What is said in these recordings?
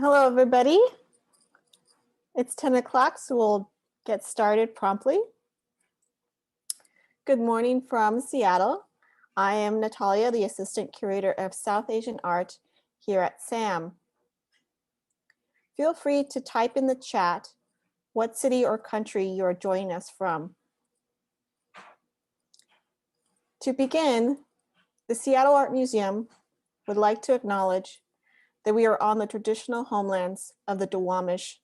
Hello, everybody. It's 10 o'clock, so we'll get started promptly. Good morning from Seattle. I am Natalia, the Assistant Curator of South Asian Art here at SAM. Feel free to type in the chat what city or country you are joining us from. To begin, the Seattle Art Museum would like to acknowledge that we are on the traditional homelands of the Duwamish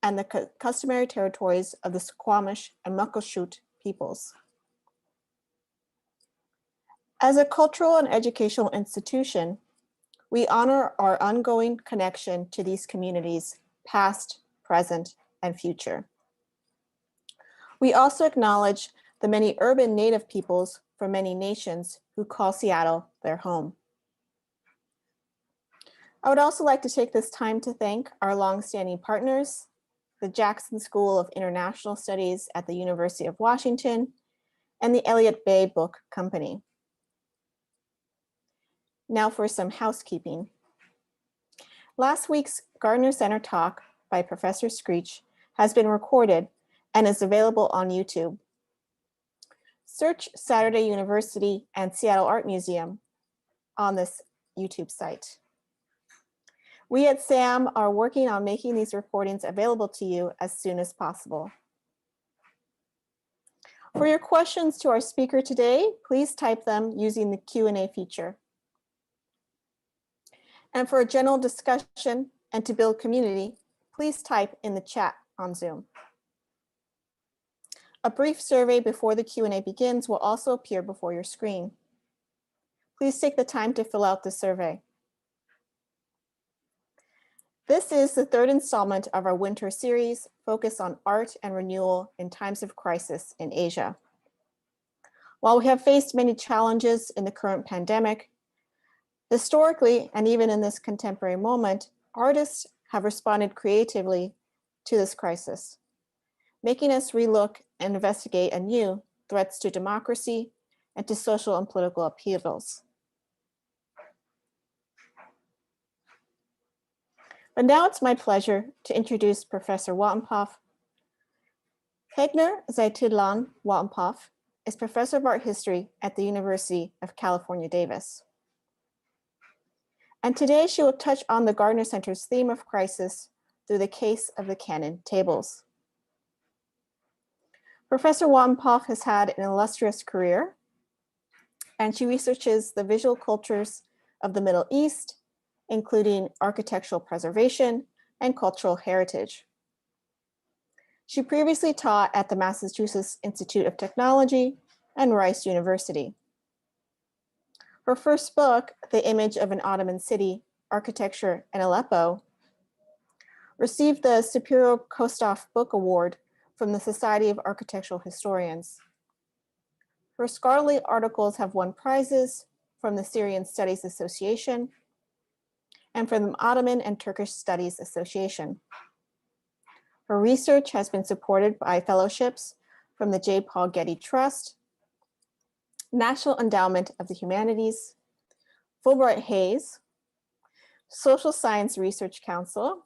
and the customary territories of the Squamish and Muckleshoot peoples. As a cultural and educational institution, we honor our ongoing connection to these communities, past, present, and future. We also acknowledge the many urban Native peoples from many nations who call Seattle their home. I would also like to take this time to thank our longstanding partners, the Jackson School of International Studies at the University of Washington, and the Elliott Bay Book Company. Now for some housekeeping. Last week's Gardner Center talk by Professor Screech has been recorded and is available on YouTube. Search Saturday University and Seattle Art Museum on this YouTube site. We at SAM are working on making these recordings available to you as soon as possible. For your questions to our speaker today, please type them using the Q&A feature. And for a general discussion and to build community, please type in the chat on Zoom. A brief survey before the Q&A begins will also appear before your screen. Please take the time to fill out the survey. This is the third installment of our winter series focused on art and renewal in times of crisis in Asia. While we have faced many challenges in the current pandemic, historically, and even in this contemporary moment, artists have responded creatively to this crisis, making us relook and investigate anew threats to democracy and to social and political upheavals. But now it's my pleasure to introduce Professor Watenpaugh. Heghnar Watenpaugh is Professor of Art History at the University of California, Davis. And today she will touch on the Gardner Center's theme of crisis through the case of the canon tables. Professor Watenpaugh has had an illustrious career, and she researches the visual cultures of the Middle East, including architectural preservation and cultural heritage. She previously taught at the Massachusetts Institute of Technology and Rice University. Her first book, The Image of an Ottoman City, Architecture in Aleppo, received the Superior Kostov Book Award from the Society of Architectural Historians. Her scholarly articles have won prizes from the Syrian Studies Association and from the Ottoman and Turkish Studies Association. Her research has been supported by fellowships from the J. Paul Getty Trust, National Endowment of the Humanities, Fulbright Hays, Social Science Research Council,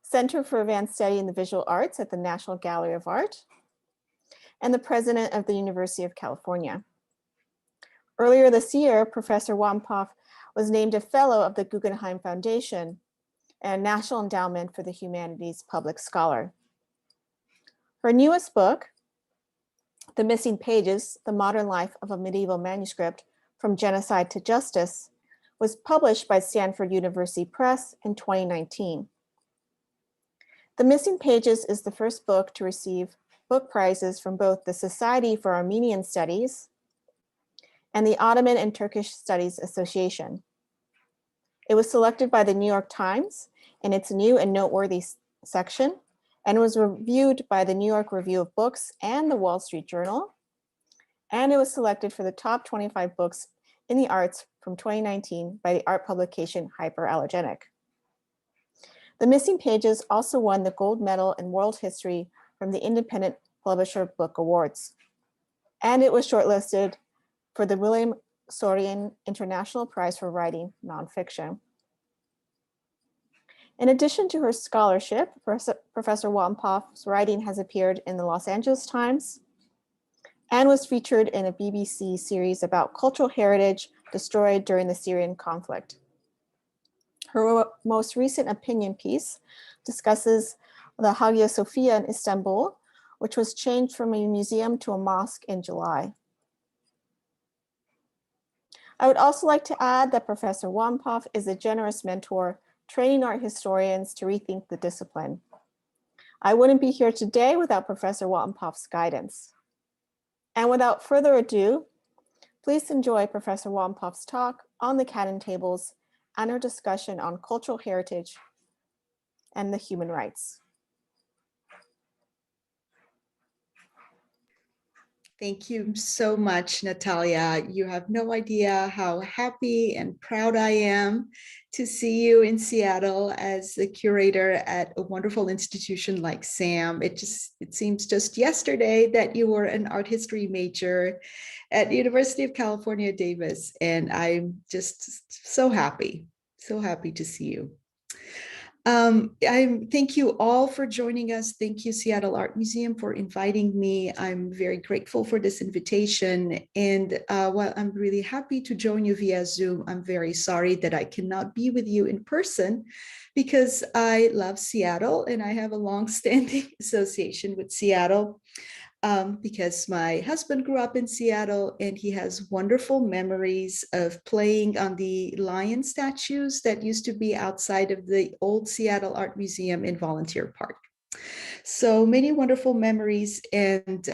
Center for Advanced Study in the Visual Arts at the National Gallery of Art, and the president of the University of California. Earlier this year, Professor Watenpaugh was named a fellow of the Guggenheim Foundation and National Endowment for the Humanities Public Scholar. Her newest book, The Missing Pages, The Modern Life of a Medieval Manuscript from Genocide to Justice, was published by Stanford University Press in 2019. The Missing Pages is the first book to receive book prizes from both the Society for Armenian Studies and the Ottoman and Turkish Studies Association. It was selected by the New York Times in its new and noteworthy section, and was reviewed by the New York Review of Books and the Wall Street Journal. And it was selected for the top 25 books in the arts from 2019 by the art publication Hyperallergenic. The Missing Pages also won the gold medal in world history from the Independent Publisher Book Awards. And it was shortlisted for the William Saurian International Prize for Writing Nonfiction. In addition to her scholarship, Professor Watenpaugh's writing has appeared in the Los Angeles Times and was featured in a BBC series about cultural heritage destroyed during the Syrian conflict. Her most recent opinion piece discusses the Hagia Sophia in Istanbul, which was changed from a museum to a mosque in July. I would also like to add that Professor Watenpaugh is a generous mentor, training art historians to rethink the discipline. I wouldn't be here today without Professor Watenpaugh's guidance. And without further ado, please enjoy Professor Watenpaugh's talk on the canon tables and her discussion on cultural heritage and the human rights. Thank you so much, Natalia. You have no idea how happy and proud I am to see you in Seattle as the curator at a wonderful institution like SAM. It seems just yesterday that you were an art history major at the University of California, Davis, and I'm just so happy to see you. Thank you all for joining us. Thank you, Seattle Art Museum, for inviting me. I'm very grateful for this invitation. And while I'm really happy to join you via Zoom, I'm very sorry that I cannot be with you in person because I love Seattle and I have a long-standing association with Seattle. Because my husband grew up in Seattle and he has wonderful memories of playing on the lion statues that used to be outside of the old Seattle Art Museum in Volunteer Park. So many wonderful memories, and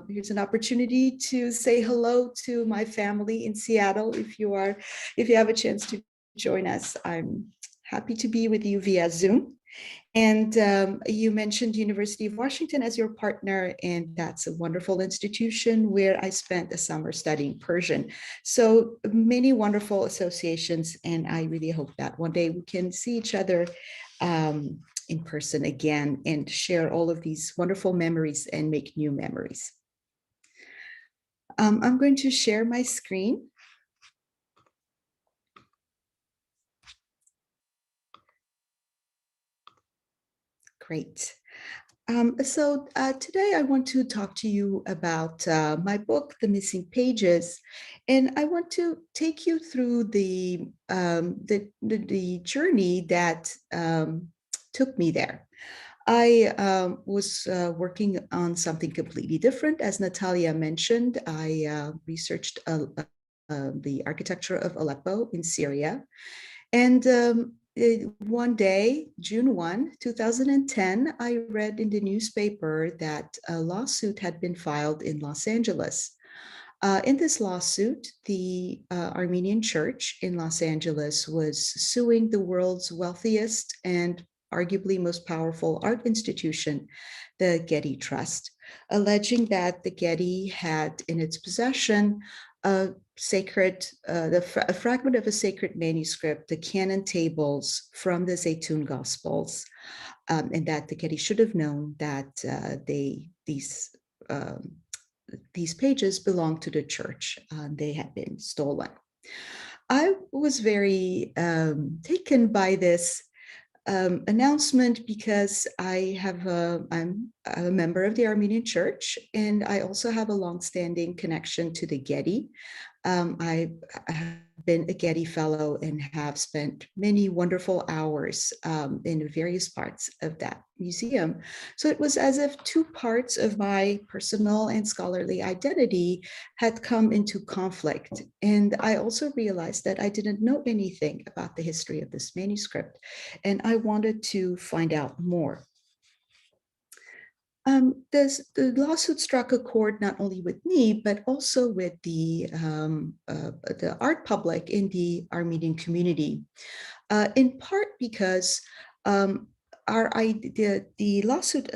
here's an opportunity to say hello to my family in Seattle. If you have a chance to join us, I'm happy to be with you via Zoom. And you mentioned University of Washington as your partner, and that's a wonderful institution where I spent a summer studying Persian. So many wonderful associations, and I really hope that one day we can see each other in person again and share all of these wonderful memories and make new memories. I'm going to share my screen. Great. So today I want to talk to you about my book, The Missing Pages, and I want to take you through the journey that took me there. I was working on something completely different. As Natalia mentioned, I researched the architecture of Aleppo in Syria, and one day, June 1, 2010, I read in the newspaper that a lawsuit had been filed in Los Angeles. In this lawsuit, the Armenian Church in Los Angeles was suing the world's wealthiest and arguably most powerful art institution, the Getty Trust, alleging that the Getty had in its possession a fragment of a sacred manuscript, the canon tables from the Zatun Gospels, and that the Getty should have known that these pages belonged to the church. They had been stolen. I was very taken by this announcement because I'm a member of the Armenian Church, and I also have a longstanding connection to the Getty. I have been a Getty Fellow and have spent many wonderful hours in various parts of that museum. So it was as if two parts of my personal and scholarly identity had come into conflict. And I also realized that I didn't know anything about the history of this manuscript, and I wanted to find out more. The lawsuit struck a chord not only with me, but also with the art public in the Armenian community, in part because the lawsuit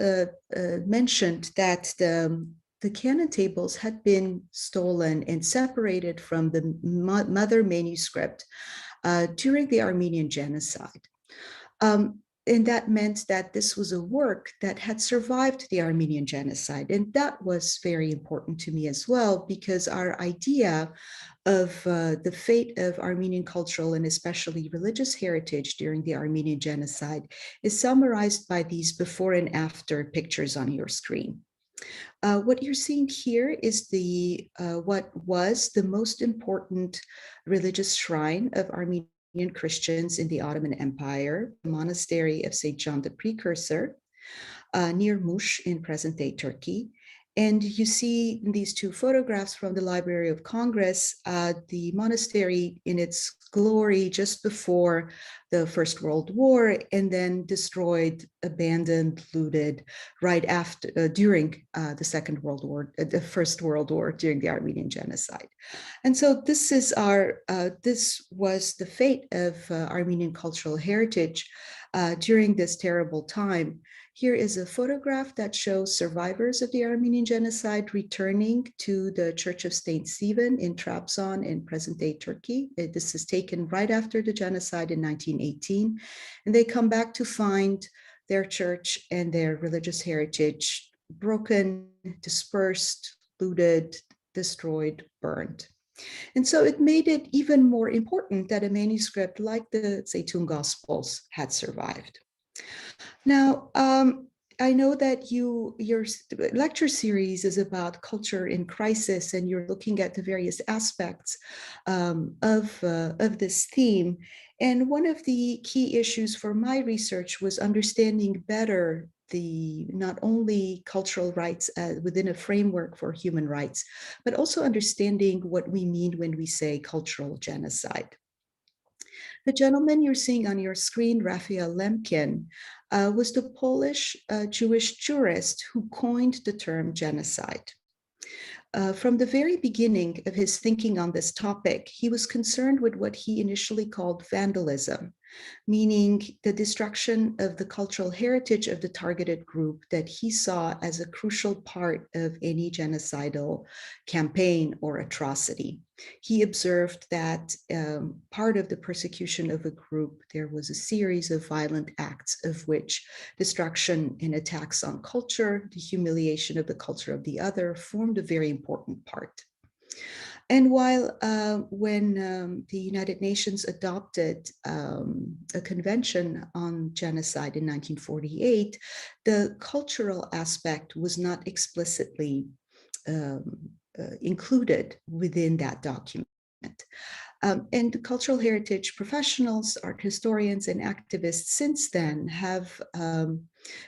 mentioned that the canon tables had been stolen and separated from the mother manuscript during the Armenian Genocide. and that meant that this was a work that had survived the Armenian genocide. And that was very important to me as well, because our idea of the fate of Armenian cultural and especially religious heritage during the Armenian genocide is summarized by these before and after pictures on your screen. What you're seeing here is what was the most important religious shrine of Armenian Christians in the Ottoman Empire, the monastery of St. John the Precursor, near Mush in present-day Turkey. And you see in these two photographs from the Library of Congress, the monastery in its glory just before the First World War, and then destroyed, abandoned, looted right after, during the Second World War, the First World War, during the Armenian genocide. And so this is this was the fate of Armenian cultural heritage during this terrible time. Here is a photograph that shows survivors of the Armenian genocide returning to the Church of St. Stephen in Trabzon in present-day Turkey. This is taken right after the genocide in 1918. And they come back to find their church and their religious heritage broken, dispersed, looted, destroyed, burned. And so it made it even more important that a manuscript like the Zatun Gospels had survived. Now, I know that your lecture series is about culture in crisis, and you're looking at the various aspects of this theme. And one of the key issues for my research was understanding better the not only cultural rights within a framework for human rights, but also understanding what we mean when we say cultural genocide. The gentleman you're seeing on your screen, Raphael Lemkin, was the Polish Jewish jurist who coined the term genocide. From the very beginning of his thinking on this topic, he was concerned with what he initially called vandalism, meaning the destruction of the cultural heritage of the targeted group that he saw as a crucial part of any genocidal campaign or atrocity. He observed that part of the persecution of a group, there was a series of violent acts of which destruction and attacks on culture, the humiliation of the culture of the other formed a very important part. And while when the United Nations adopted a convention on genocide in 1948, the cultural aspect was not explicitly included within that document. And cultural heritage professionals, art historians, and activists since then have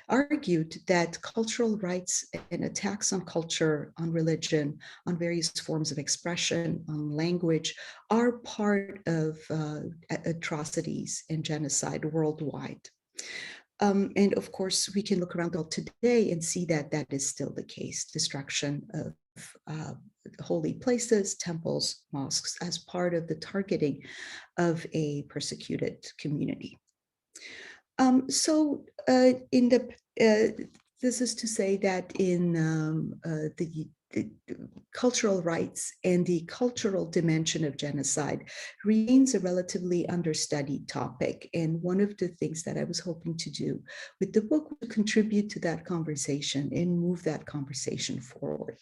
argued that cultural rights and attacks on culture, on religion, on various forms of expression, on language, are part of atrocities and genocide worldwide. And of course, we can look around the world today and see that that is still the case, destruction of holy places, temples, mosques, as part of the targeting of a persecuted community. This is to say that in the cultural rights and the cultural dimension of genocide remains a relatively understudied topic. And one of the things that I was hoping to do with the book was contribute to that conversation and move that conversation forward.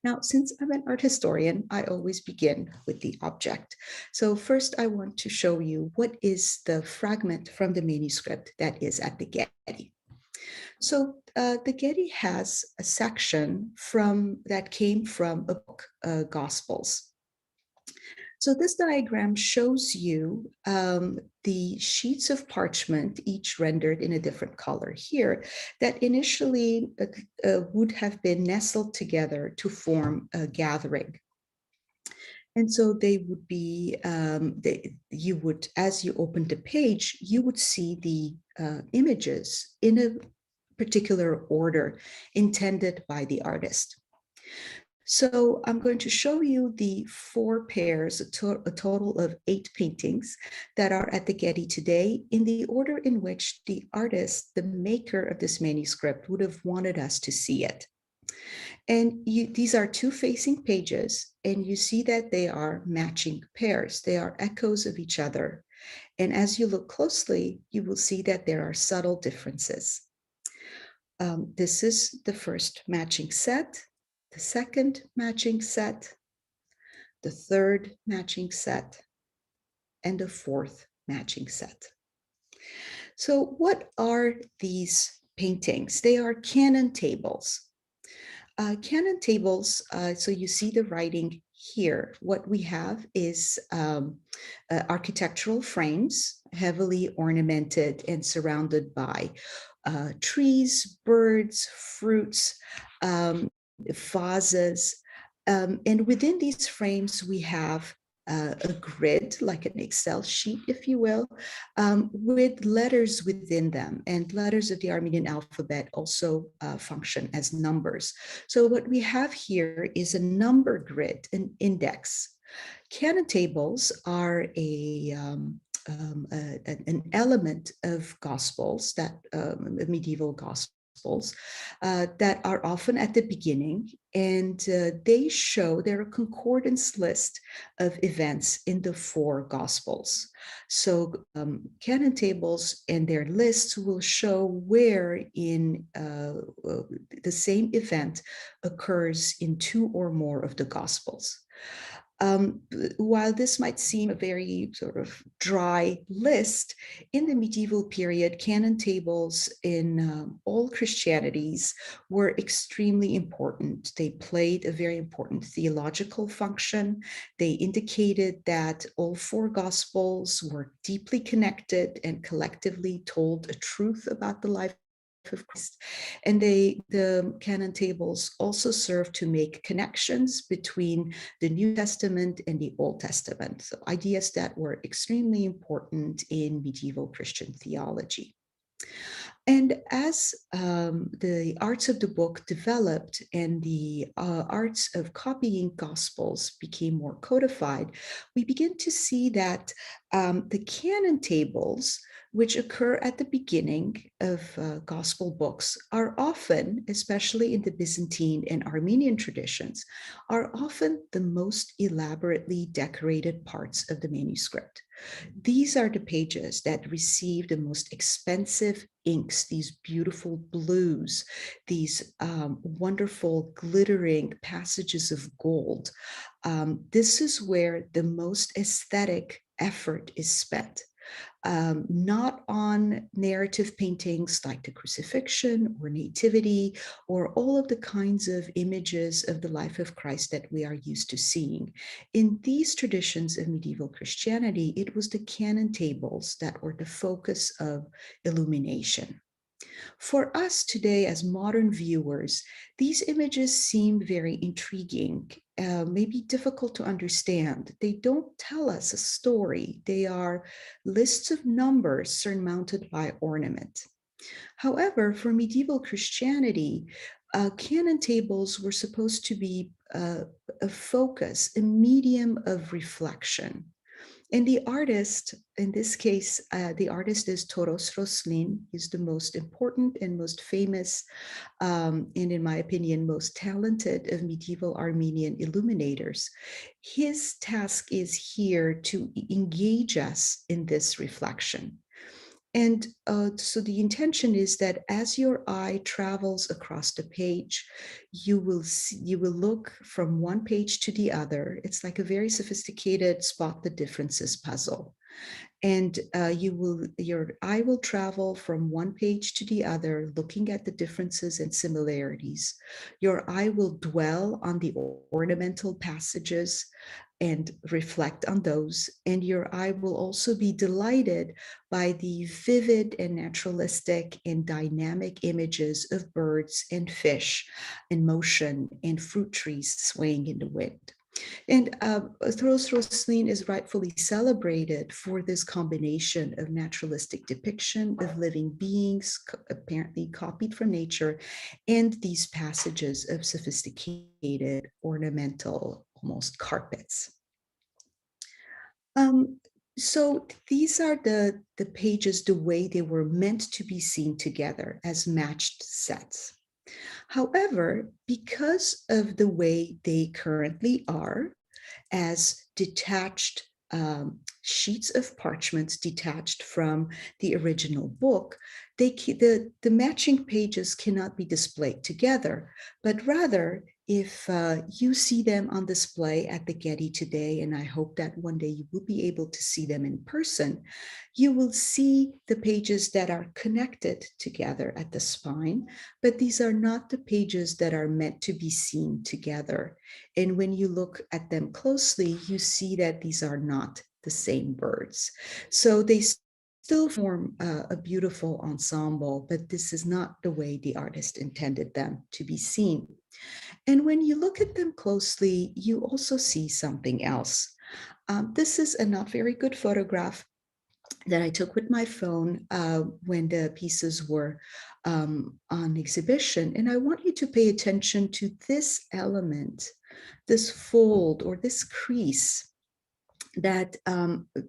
Now, since I'm an art historian, I always begin with the object. So first, I want to show you what is the fragment from the manuscript that is at the Getty. So the Getty has a section that came from a book, Gospels. So this diagram shows you the sheets of parchment, each rendered in a different color here, that initially would have been nestled together to form a gathering. And so they would be, you would, as you opened the page, you would see the images in a particular order intended by the artist. So I'm going to show you the 4 pairs, a total of 8 paintings that are at the Getty today in the order in which the artist, the maker of this manuscript, would have wanted us to see it. And these are 2 facing pages, and you see that they are matching pairs. They are echoes of each other. And as you look closely, you will see that there are subtle differences. This is the first matching set, the second matching set, the third matching set, and the fourth matching set. So what are these paintings? They are canon tables. Canon tables, so you see the writing here. What we have is architectural frames, heavily ornamented and surrounded by trees, birds, fruits, vases. And within these frames, we have a grid, like an Excel sheet, if you will, with letters within them. And letters of the Armenian alphabet also function as numbers. So what we have here is a number grid, an index. Canon tables are an element of Gospels, that medieval Gospels, that are often at the beginning, and they're a concordance list of events in the four Gospels. So canon tables and their lists will show where in the same event occurs in two or more of the Gospels. While this might seem a very sort of dry list, in the medieval period, canon tables in all Christianities were extremely important. They played a very important theological function. They indicated that all four Gospels were deeply connected and collectively told a truth about the life of Christ. And the canon tables also serve to make connections between the New Testament and the Old Testament, so ideas that were extremely important in medieval Christian theology. And as the arts of the book developed and the arts of copying Gospels became more codified, we begin to see that the canon tables, which occur at the beginning of Gospel books, are often, especially in the Byzantine and Armenian traditions, are often the most elaborately decorated parts of the manuscript. These are the pages that receive the most expensive inks, these beautiful blues, these wonderful glittering passages of gold. This is where the most aesthetic effort is spent. Not on narrative paintings like the crucifixion or nativity or all of the kinds of images of the life of Christ that we are used to seeing. In these traditions of medieval Christianity, it was the canon tables that were the focus of illumination. For us today, as modern viewers, these images seem very intriguing, maybe difficult to understand. They don't tell us a story. They are lists of numbers surmounted by ornament. However, for medieval Christianity, canon tables were supposed to be a focus, a medium of reflection. And the artist, in this case, the artist is Toros Roslin. He's the most important and most famous, and in my opinion, most talented of medieval Armenian illuminators. His task is here to engage us in this reflection. And so the intention is that as your eye travels across the page, you will look from one page to the other. It's like a very sophisticated spot the differences puzzle. And your eye will travel from one page to the other, looking at the differences and similarities. Your eye will dwell on the ornamental passages and reflect on those. And your eye will also be delighted by the vivid and naturalistic and dynamic images of birds and fish in motion and fruit trees swaying in the wind. And Toros Roslin is rightfully celebrated for this combination of naturalistic depiction of living beings, apparently copied from nature, and these passages of sophisticated, ornamental, almost carpets. So these are the pages, the way they were meant to be seen together as matched sets. However, because of the way they currently are, as detached sheets of parchments detached from the original book, the matching pages cannot be displayed together, but rather, if you see them on display at the Getty today, and I hope that one day you will be able to see them in person, you will see the pages that are connected together at the spine, but these are not the pages that are meant to be seen together. And when you look at them closely, you see that these are not the same birds. So they still form a beautiful ensemble, but this is not the way the artist intended them to be seen. And when you look at them closely, you also see something else. This is a not very good photograph that I took with my phone when the pieces were on exhibition. And I want you to pay attention to this element, this fold or this crease that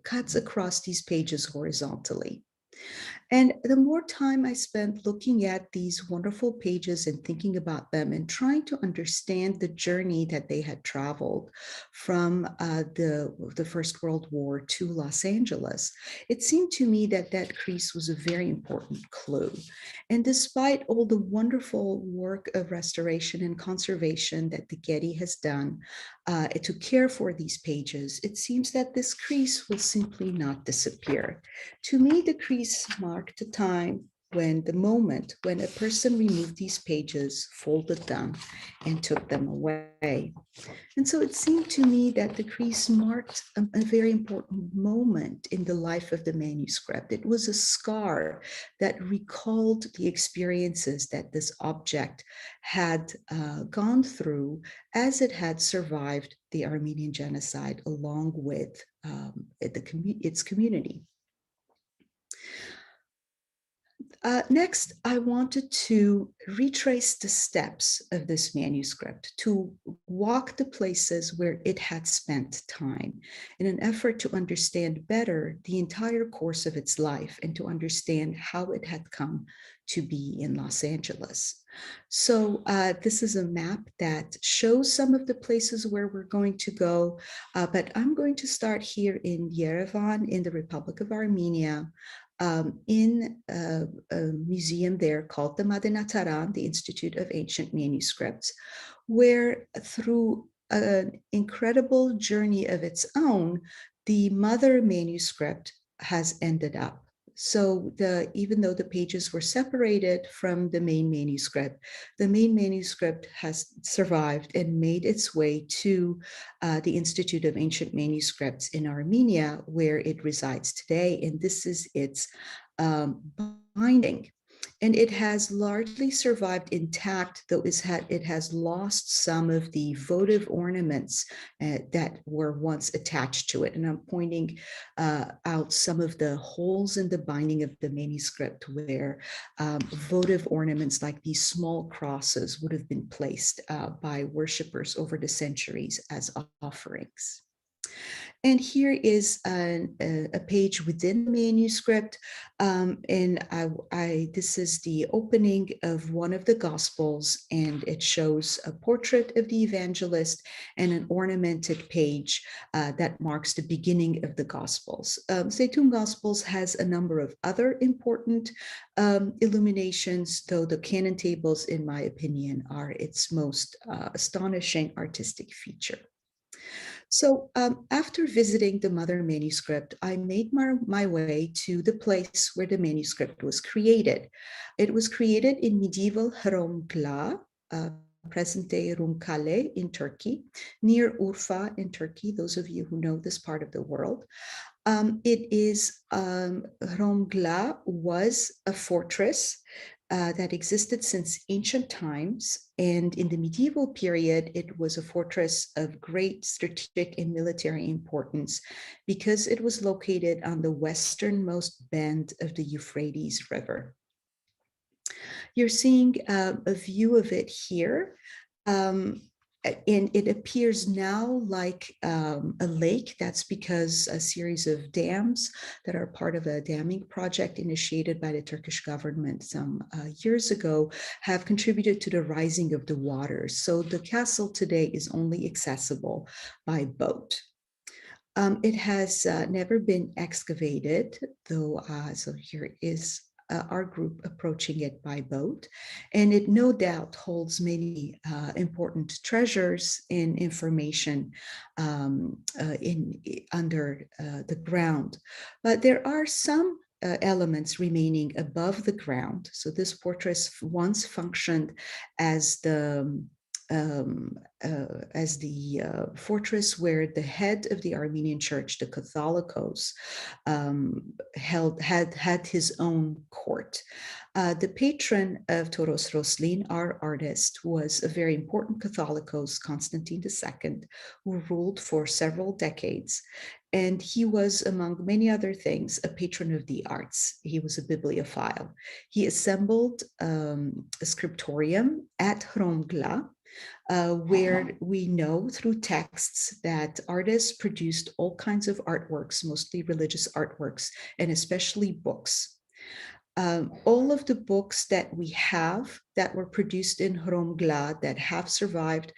cuts across these pages horizontally. And the more time I spent looking at these wonderful pages and thinking about them and trying to understand the journey that they had traveled from the First World War to Los Angeles, it seemed to me that that crease was a very important clue. And despite all the wonderful work of restoration and conservation that the Getty has done to care for these pages, it seems that this crease will simply not disappear. To me, the crease marked the time when the moment when a person removed these pages, folded them, and took them away. And so it seemed to me that the crease marked a very important moment in the life of the manuscript. It was a scar that recalled the experiences that this object had gone through as it had survived the Armenian genocide along with its community. Next, I wanted to retrace the steps of this manuscript, to walk the places where it had spent time in an effort to understand better the entire course of its life and to understand how it had come to be in Los Angeles. So this is a map that shows some of the places where we're going to go, but I'm going to start here in Yerevan in the Republic of Armenia, in a museum there called the Madenataran, the Institute of Ancient Manuscripts, where through an incredible journey of its own, the mother manuscript has ended up. So even though the pages were separated from the main manuscript has survived and made its way to the Institute of Ancient Manuscripts in Armenia, where it resides today. And this is its binding. And it has largely survived intact, though it has lost some of the votive ornaments that were once attached to it. And I'm pointing out some of the holes in the binding of the manuscript where votive ornaments like these small crosses would have been placed by worshipers over the centuries as offerings. And here is a page within the manuscript. And this is the opening of one of the Gospels, and it shows a portrait of the evangelist and an ornamented page that marks the beginning of the Gospels. Zatun Gospels has a number of other important illuminations, though the canon tables, in my opinion, are its most astonishing artistic feature. So after visiting the mother manuscript, I made my way to the place where the manuscript was created. It was created in medieval Hromgla, present-day Rumkale in Turkey, near Urfa in Turkey, those of you who know this part of the world. Hromgla was a fortress that existed since ancient times. And in the medieval period, it was a fortress of great strategic and military importance because it was located on the westernmost bend of the Euphrates River. You're seeing a view of it here. And it appears now like a lake. That's because a series of dams that are part of a damming project initiated by the Turkish government some years ago have contributed to the rising of the waters. So the castle today is only accessible by boat. It has never been excavated, though, so here is our group approaching it by boat, and it no doubt holds many important treasures and information under the ground. But there are some elements remaining above the ground. So this fortress once functioned as the fortress where the head of the Armenian Church, the Catholicos, had his own court. The patron of Toros Roslin, our artist, was a very important Catholicos, Constantine II, who ruled for several decades. And he was, among many other things, a patron of the arts. He was a bibliophile. He assembled a scriptorium at Hromgla, where we know through texts that artists produced all kinds of artworks, mostly religious artworks, and especially books. All of the books that we have that were produced in Hromgla that have survived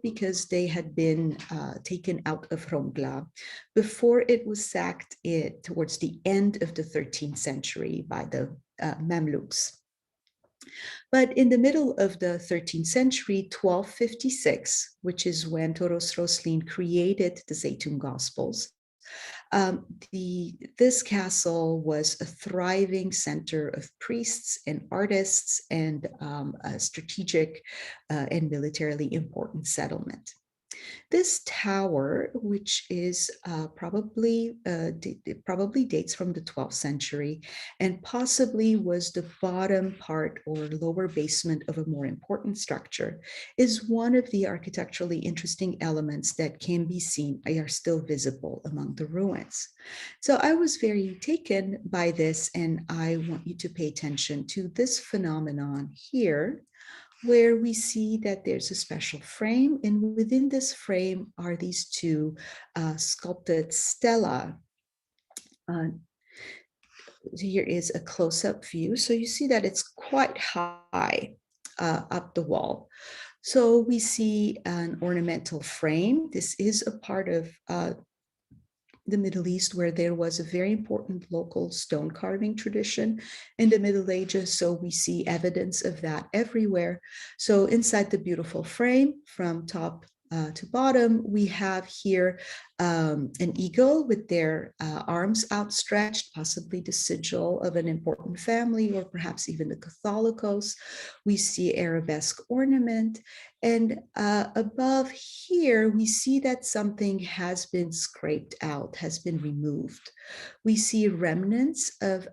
because they had been taken out of Hromgla before it was sacked towards the end of the 13th century by the Mamluks. But in the middle of the 13th century, 1256, which is when Toros Roslin created the Zatun Gospels, this castle was a thriving center of priests and artists and a strategic and militarily important settlement. This tower, which is probably dates from the 12th century and possibly was the bottom part or lower basement of a more important structure, is one of the architecturally interesting elements that can be seen, are still visible among the ruins. So I was very taken by this, and I want you to pay attention to this phenomenon here, where we see that there's a special frame, and within this frame are these two sculpted stela. Here is a close-up view. So you see that it's quite high up the wall. So we see an ornamental frame. This is a part of the Middle East, where there was a very important local stone carving tradition in the Middle Ages. So we see evidence of that everywhere. So inside the beautiful frame, from top to bottom, we have here an eagle with their arms outstretched, possibly the sigil of an important family, or perhaps even the Catholicos. We see arabesque ornament. And above here, we see that something has been scraped out, has been removed. We see remnants of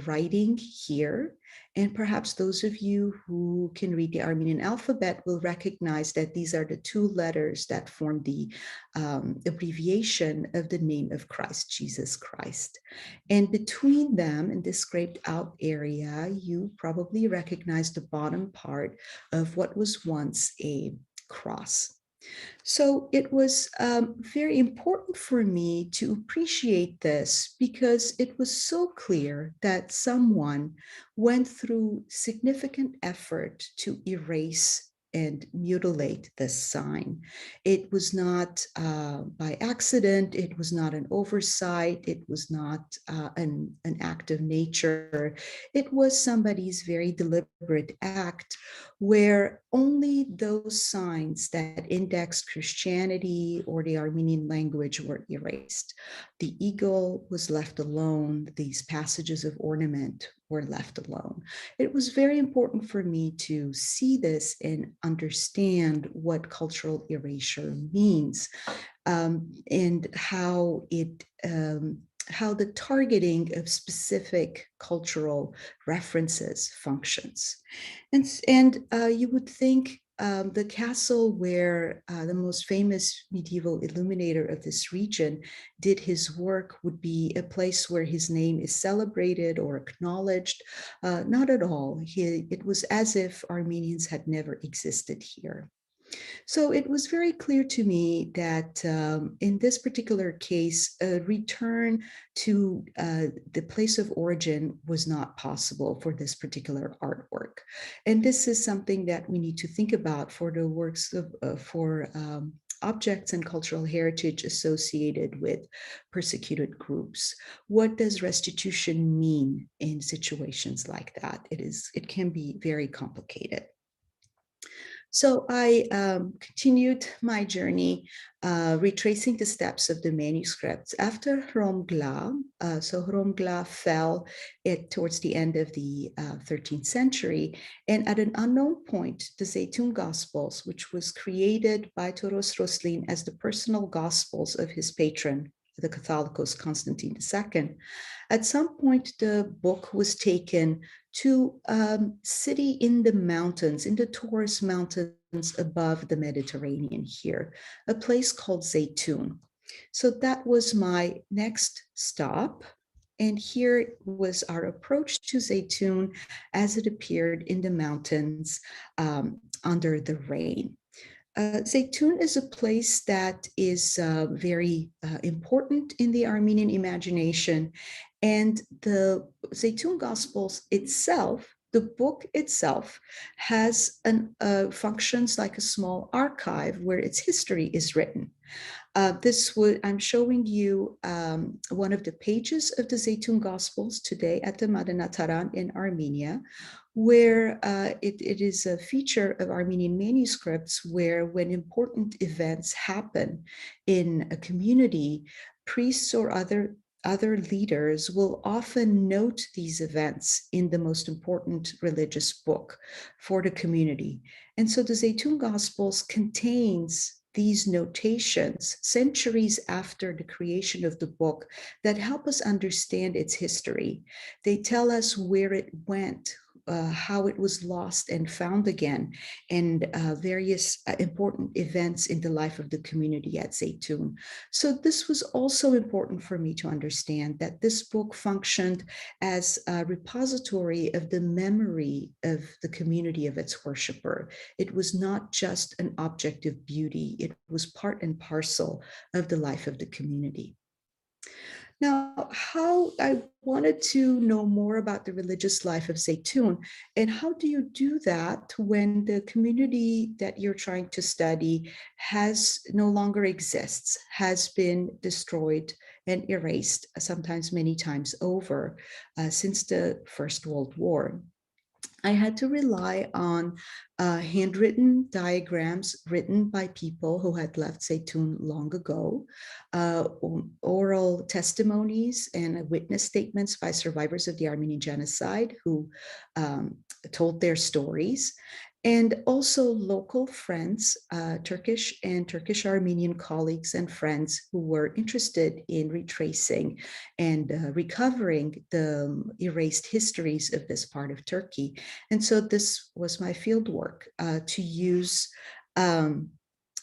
writing here. And perhaps those of you who can read the Armenian alphabet will recognize that these are the two letters that form the abbreviation of the name of Christ, Jesus Christ. And between them, in this scraped out area, you probably recognize the bottom part of what was once a cross. So it was very important for me to appreciate this, because it was so clear that someone went through significant effort to erase and mutilate this sign. It was not by accident. It was not an oversight. It was not an act of nature. It was somebody's very deliberate act, where only those signs that indexed Christianity or the Armenian language were erased. The eagle was left alone. These passages of ornament were left alone. It was very important for me to see this and understand what cultural erasure means, and how the targeting of specific cultural references functions. And you would think the castle where the most famous medieval illuminator of this region did his work would be a place where his name is celebrated or acknowledged. Not at all. It was as if Armenians had never existed here. So it was very clear to me that in this particular case, a return to the place of origin was not possible for this particular artwork. And this is something that we need to think about for the works of, objects and cultural heritage associated with persecuted groups. What does restitution mean in situations like that? It can be very complicated. So I continued my journey, retracing the steps of the manuscripts after Hromgla. So Hromgla fell towards the end of the 13th century. And at an unknown point, the Zatun Gospels, which was created by Toros Roslin as the personal Gospels of his patron, the Catholicos Constantine II, at some point, the book was taken to a city in the mountains, in the Taurus Mountains above the Mediterranean here, a place called Zatun. So that was my next stop. And here was our approach to Zatun as it appeared in the mountains under the rain. Zatun is a place that is very important in the Armenian imagination. And the Zatun Gospels itself, the book itself, has functions like a small archive where its history is written. I'm showing you one of the pages of the Zatun Gospels today at the Madanataran in Armenia, where it is a feature of Armenian manuscripts where when important events happen in a community, priests or other leaders will often note these events in the most important religious book for the community. And so the Zatun Gospels contains these notations centuries after the creation of the book that help us understand its history. They tell us where it went, how it was lost and found again, and various important events in the life of the community at Zatun. So this was also important for me to understand that this book functioned as a repository of the memory of the community of its worshiper. It was not just an object of beauty, it was part and parcel of the life of the community. Now, how I wanted to know more about the religious life of Zatun, and how do you do that when the community that you're trying to study no longer exists, has been destroyed and erased, sometimes many times over, since the First World War? I had to rely on handwritten diagrams written by people who had left Zatun long ago, oral testimonies and witness statements by survivors of the Armenian Genocide who told their stories, and also local friends, Turkish and Turkish Armenian colleagues and friends who were interested in retracing and recovering the erased histories of this part of Turkey. And so this was my field work, to use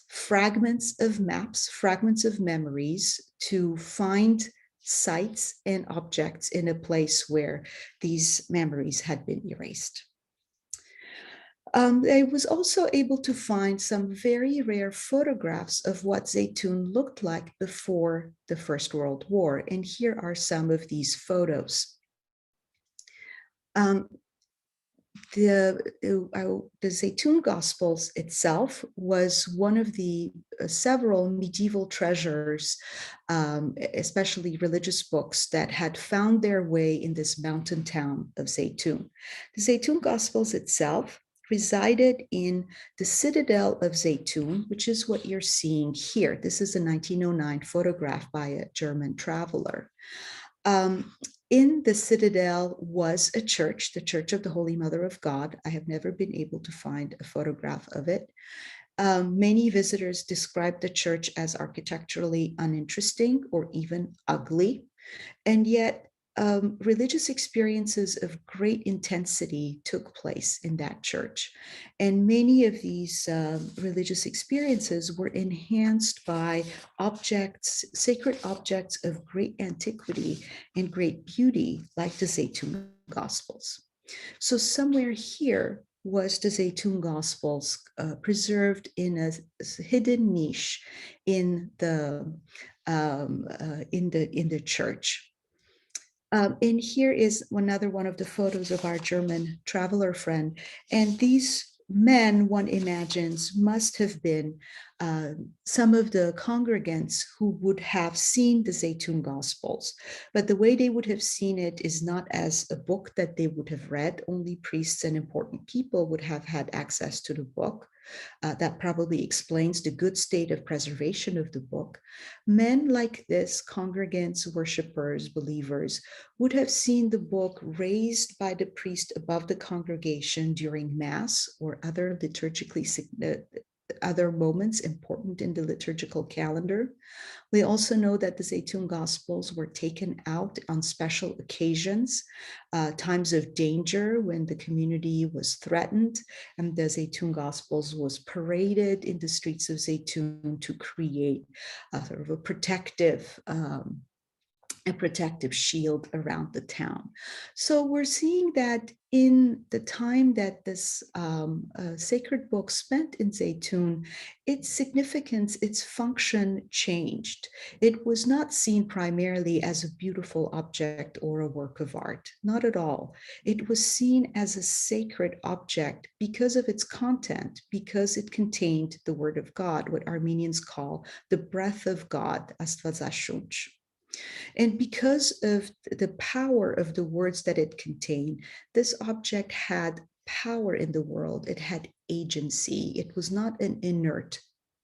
fragments of maps, fragments of memories to find sites and objects in a place where these memories had been erased. I was also able to find some very rare photographs of what Zatun looked like before the First World War. And here are some of these photos. The Zatun Gospels itself was one of the several medieval treasures, especially religious books that had found their way in this mountain town of Zatun. The Zatun Gospels itself resided in the citadel of Zatun, which is what you're seeing here. This is a 1909 photograph by a German traveler. In the citadel was a church, the Church of the Holy Mother of God. I have never been able to find a photograph of it. Many visitors describe the church as architecturally uninteresting or even ugly, and yet religious experiences of great intensity took place in that church. And many of these religious experiences were enhanced by objects, sacred objects of great antiquity and great beauty, like the Zatun Gospels. So somewhere here was the Zatun Gospels preserved in a hidden niche in the church. And here is another one of the photos of our German traveler friend. And these men, one imagines, must have been some of the congregants who would have seen the Zatun Gospels, but the way they would have seen it is not as a book that they would have read. Only priests and important people would have had access to the book. That probably explains the good state of preservation of the book. Men like this, congregants, worshippers, believers, would have seen the book raised by the priest above the congregation during Mass or other liturgically other moments important in the liturgical calendar. We also know that the Zatun Gospels were taken out on special occasions, times of danger when the community was threatened, and the Zatun Gospels was paraded in the streets of Zatun to create a sort of a protective shield around the town. So we're seeing that in the time that this sacred book spent in Zatun, its significance, its function changed. It was not seen primarily as a beautiful object or a work of art, not at all. It was seen as a sacred object because of its content, because it contained the word of God, what Armenians call the breath of God, Astvazashunch. And because of the power of the words that it contained, this object had power in the world. It had agency. It was not an inert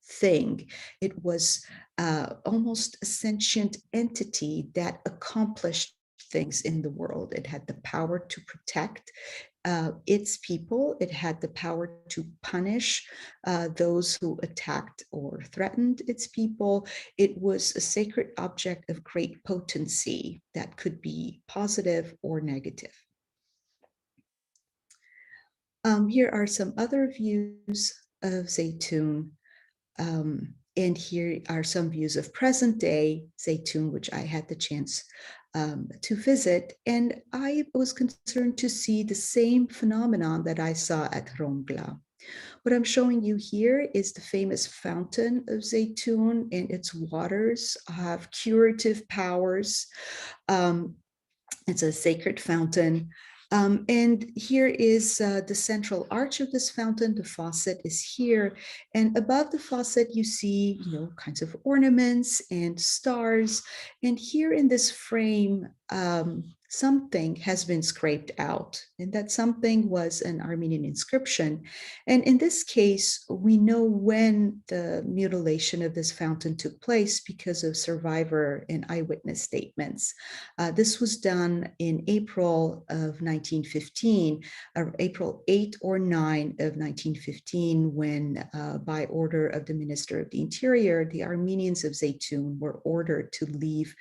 thing. It was almost a sentient entity that accomplished things in the world. It had the power to protect its people. It had the power to punish those who attacked or threatened its people. It was a sacred object of great potency that could be positive or negative. Here are some other views of Zatun. And here are some views of present day Zatun, which I had the chance to visit. And I was concerned to see the same phenomenon that I saw at Rongla. What I'm showing you here is the famous fountain of Zatun, and its waters have curative powers. It's a sacred fountain. And here is the central arch of this fountain. The faucet is here. And above the faucet, you see, kinds of ornaments and stars. And here in this frame, something has been scraped out, and that something was an Armenian inscription. And in this case, we know when the mutilation of this fountain took place because of survivor and eyewitness statements. This was done in April of 1915, April 8 or 9 of 1915, when by order of the Minister of the Interior, the Armenians of Zatun were ordered to leave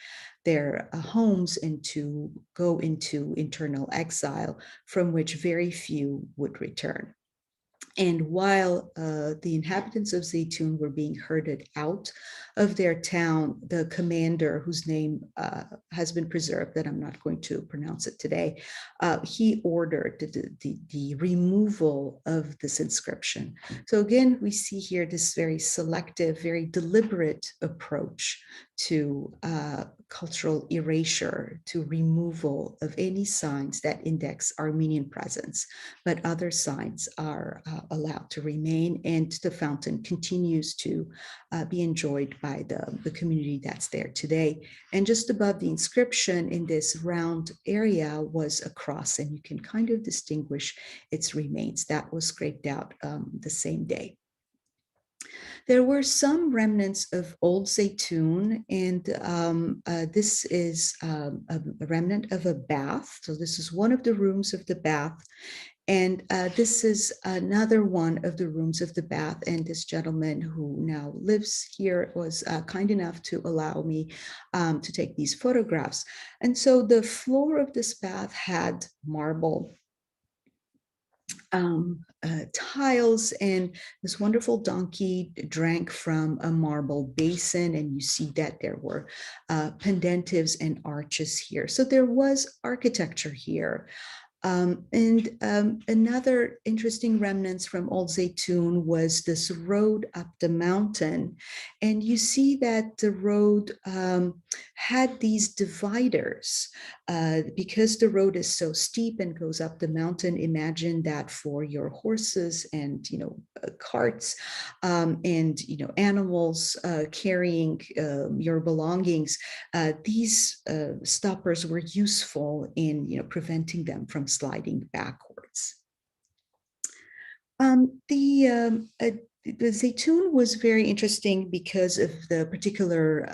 their homes and to go into internal exile, from which very few would return. And while the inhabitants of Zatun were being herded out of their town, the commander, whose name has been preserved, that I'm not going to pronounce it today, he ordered the removal of this inscription. So again, we see here this very selective, very deliberate approach to cultural erasure, to removal of any signs that index Armenian presence, but other signs are allowed to remain, and the fountain continues to be enjoyed by the community that's there today. And just above the inscription in this round area was a cross, and you can kind of distinguish its remains. That was scraped out the same day. There were some remnants of old Zatun, and this is a remnant of a bath. So this is one of the rooms of the bath. And this is another one of the rooms of the bath. And this gentleman who now lives here was kind enough to allow me to take these photographs. And so the floor of this bath had marble tiles, and this wonderful donkey drank from a marble basin, and you see that there were pendentives and arches here. So there was architecture here. Another interesting remnants from Old Zatun was this road up the mountain. And you see that the road had these dividers. Because the road is so steep and goes up the mountain, imagine that for your horses and carts and animals carrying your belongings, these stoppers were useful in preventing them from sliding backwards. The Zaytun was very interesting because of the particular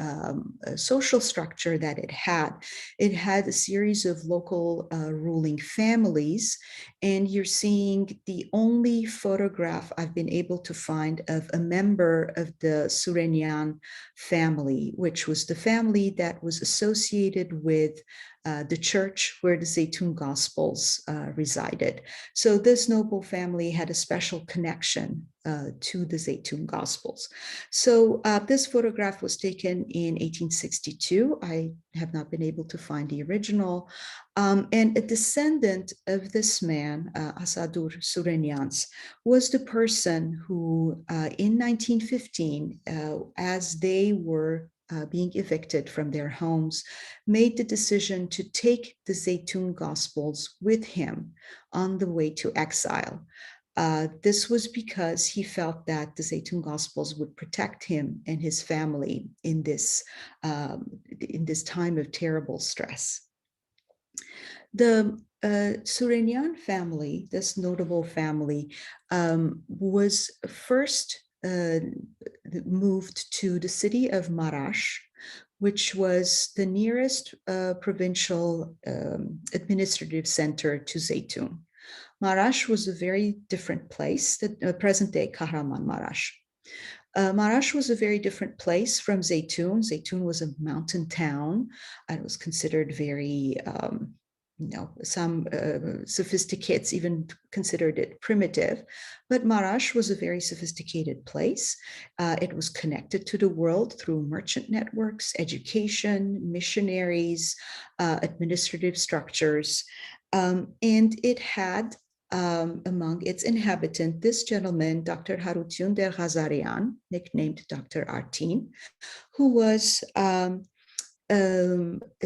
social structure that it had. It had a series of local ruling families, and you're seeing the only photograph I've been able to find of a member of the Surenian family, which was the family that was associated with the church where the Zatun Gospels resided. So this noble family had a special connection to the Zatun Gospels. So this photograph was taken in 1862. I have not been able to find the original. And a descendant of this man, Asadur Surenians, was the person who in 1915, as they were being evicted from their homes, made the decision to take the Zatun Gospels with him on the way to exile. This was because he felt that the Zatun Gospels would protect him and his family in this time of terrible stress. The Surenian family, this notable family, was first moved to the city of Marash, which was the nearest provincial administrative center to Zatun. Marash was a very different place, the present-day Kahramanmaraş. Marash was a very different place from Zaytun. Zaytun was a mountain town and was considered very, some sophisticates even considered it primitive. But Marash was a very sophisticated place. It was connected to the world through merchant networks, education, missionaries, administrative structures. And it had among its inhabitants, this gentleman, Dr. Harutun Der Ghazarian, nicknamed Dr. Artin, who was a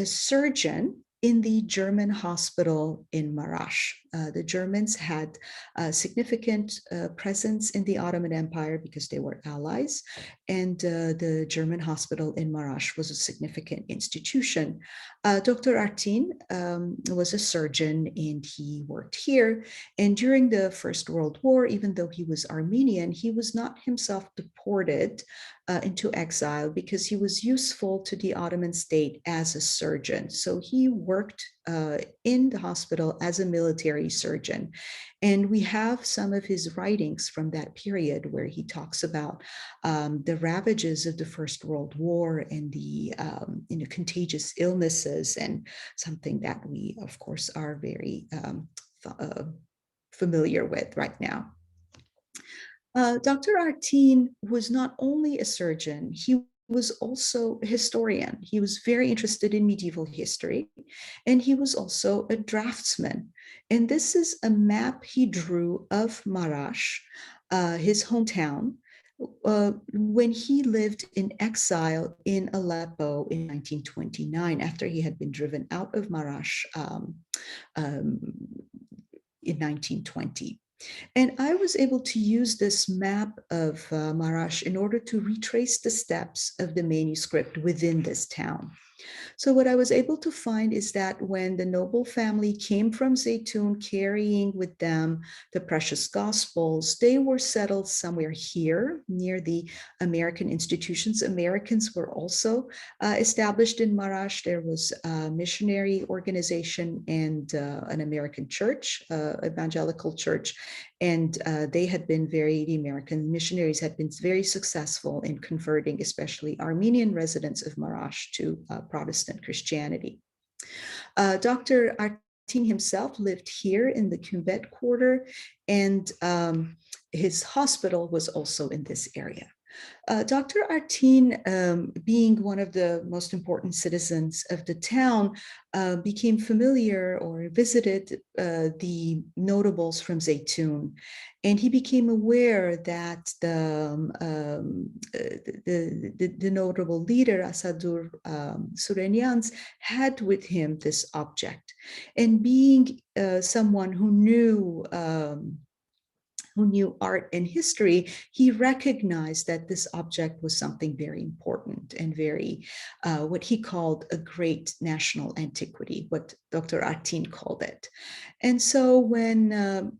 surgeon in the German hospital in Marash. The Germans had a significant presence in the Ottoman Empire because they were allies, and the German hospital in Marash was a significant institution. Dr. Artin was a surgeon and he worked here. And during the First World War, even though he was Armenian, he was not himself deported into exile because he was useful to the Ottoman state as a surgeon. So he worked in the hospital as a military surgeon. And we have some of his writings from that period where he talks about the ravages of the First World War and the contagious illnesses, and something that we, of course, are very familiar with right now. Dr. Artin was not only a surgeon, he was also a historian. He was very interested in medieval history, and he was also a draftsman. And this is a map he drew of Marash, his hometown, when he lived in exile in Aleppo in 1929, after he had been driven out of Marash in 1920. And I was able to use this map of Marash in order to retrace the steps of the manuscript within this town. So what I was able to find is that when the noble family came from Zaytun carrying with them the precious Gospels, they were settled somewhere here near the American institutions. Americans were also established in Marash. There was a missionary organization and an American church, evangelical church, and the American missionaries had been very successful in converting, especially Armenian residents of Marash, to Protestant Christianity. Dr. Artin himself lived here in the Kümbet quarter, and his hospital was also in this area. Dr. Artin, being one of the most important citizens of the town, became familiar or visited the notables from Zatun. And he became aware that the notable leader, Asadur Surenians, had with him this object. And being someone who knew art and history, he recognized that this object was something very important and very, what he called a great national antiquity, what Dr. Artin called it. And so when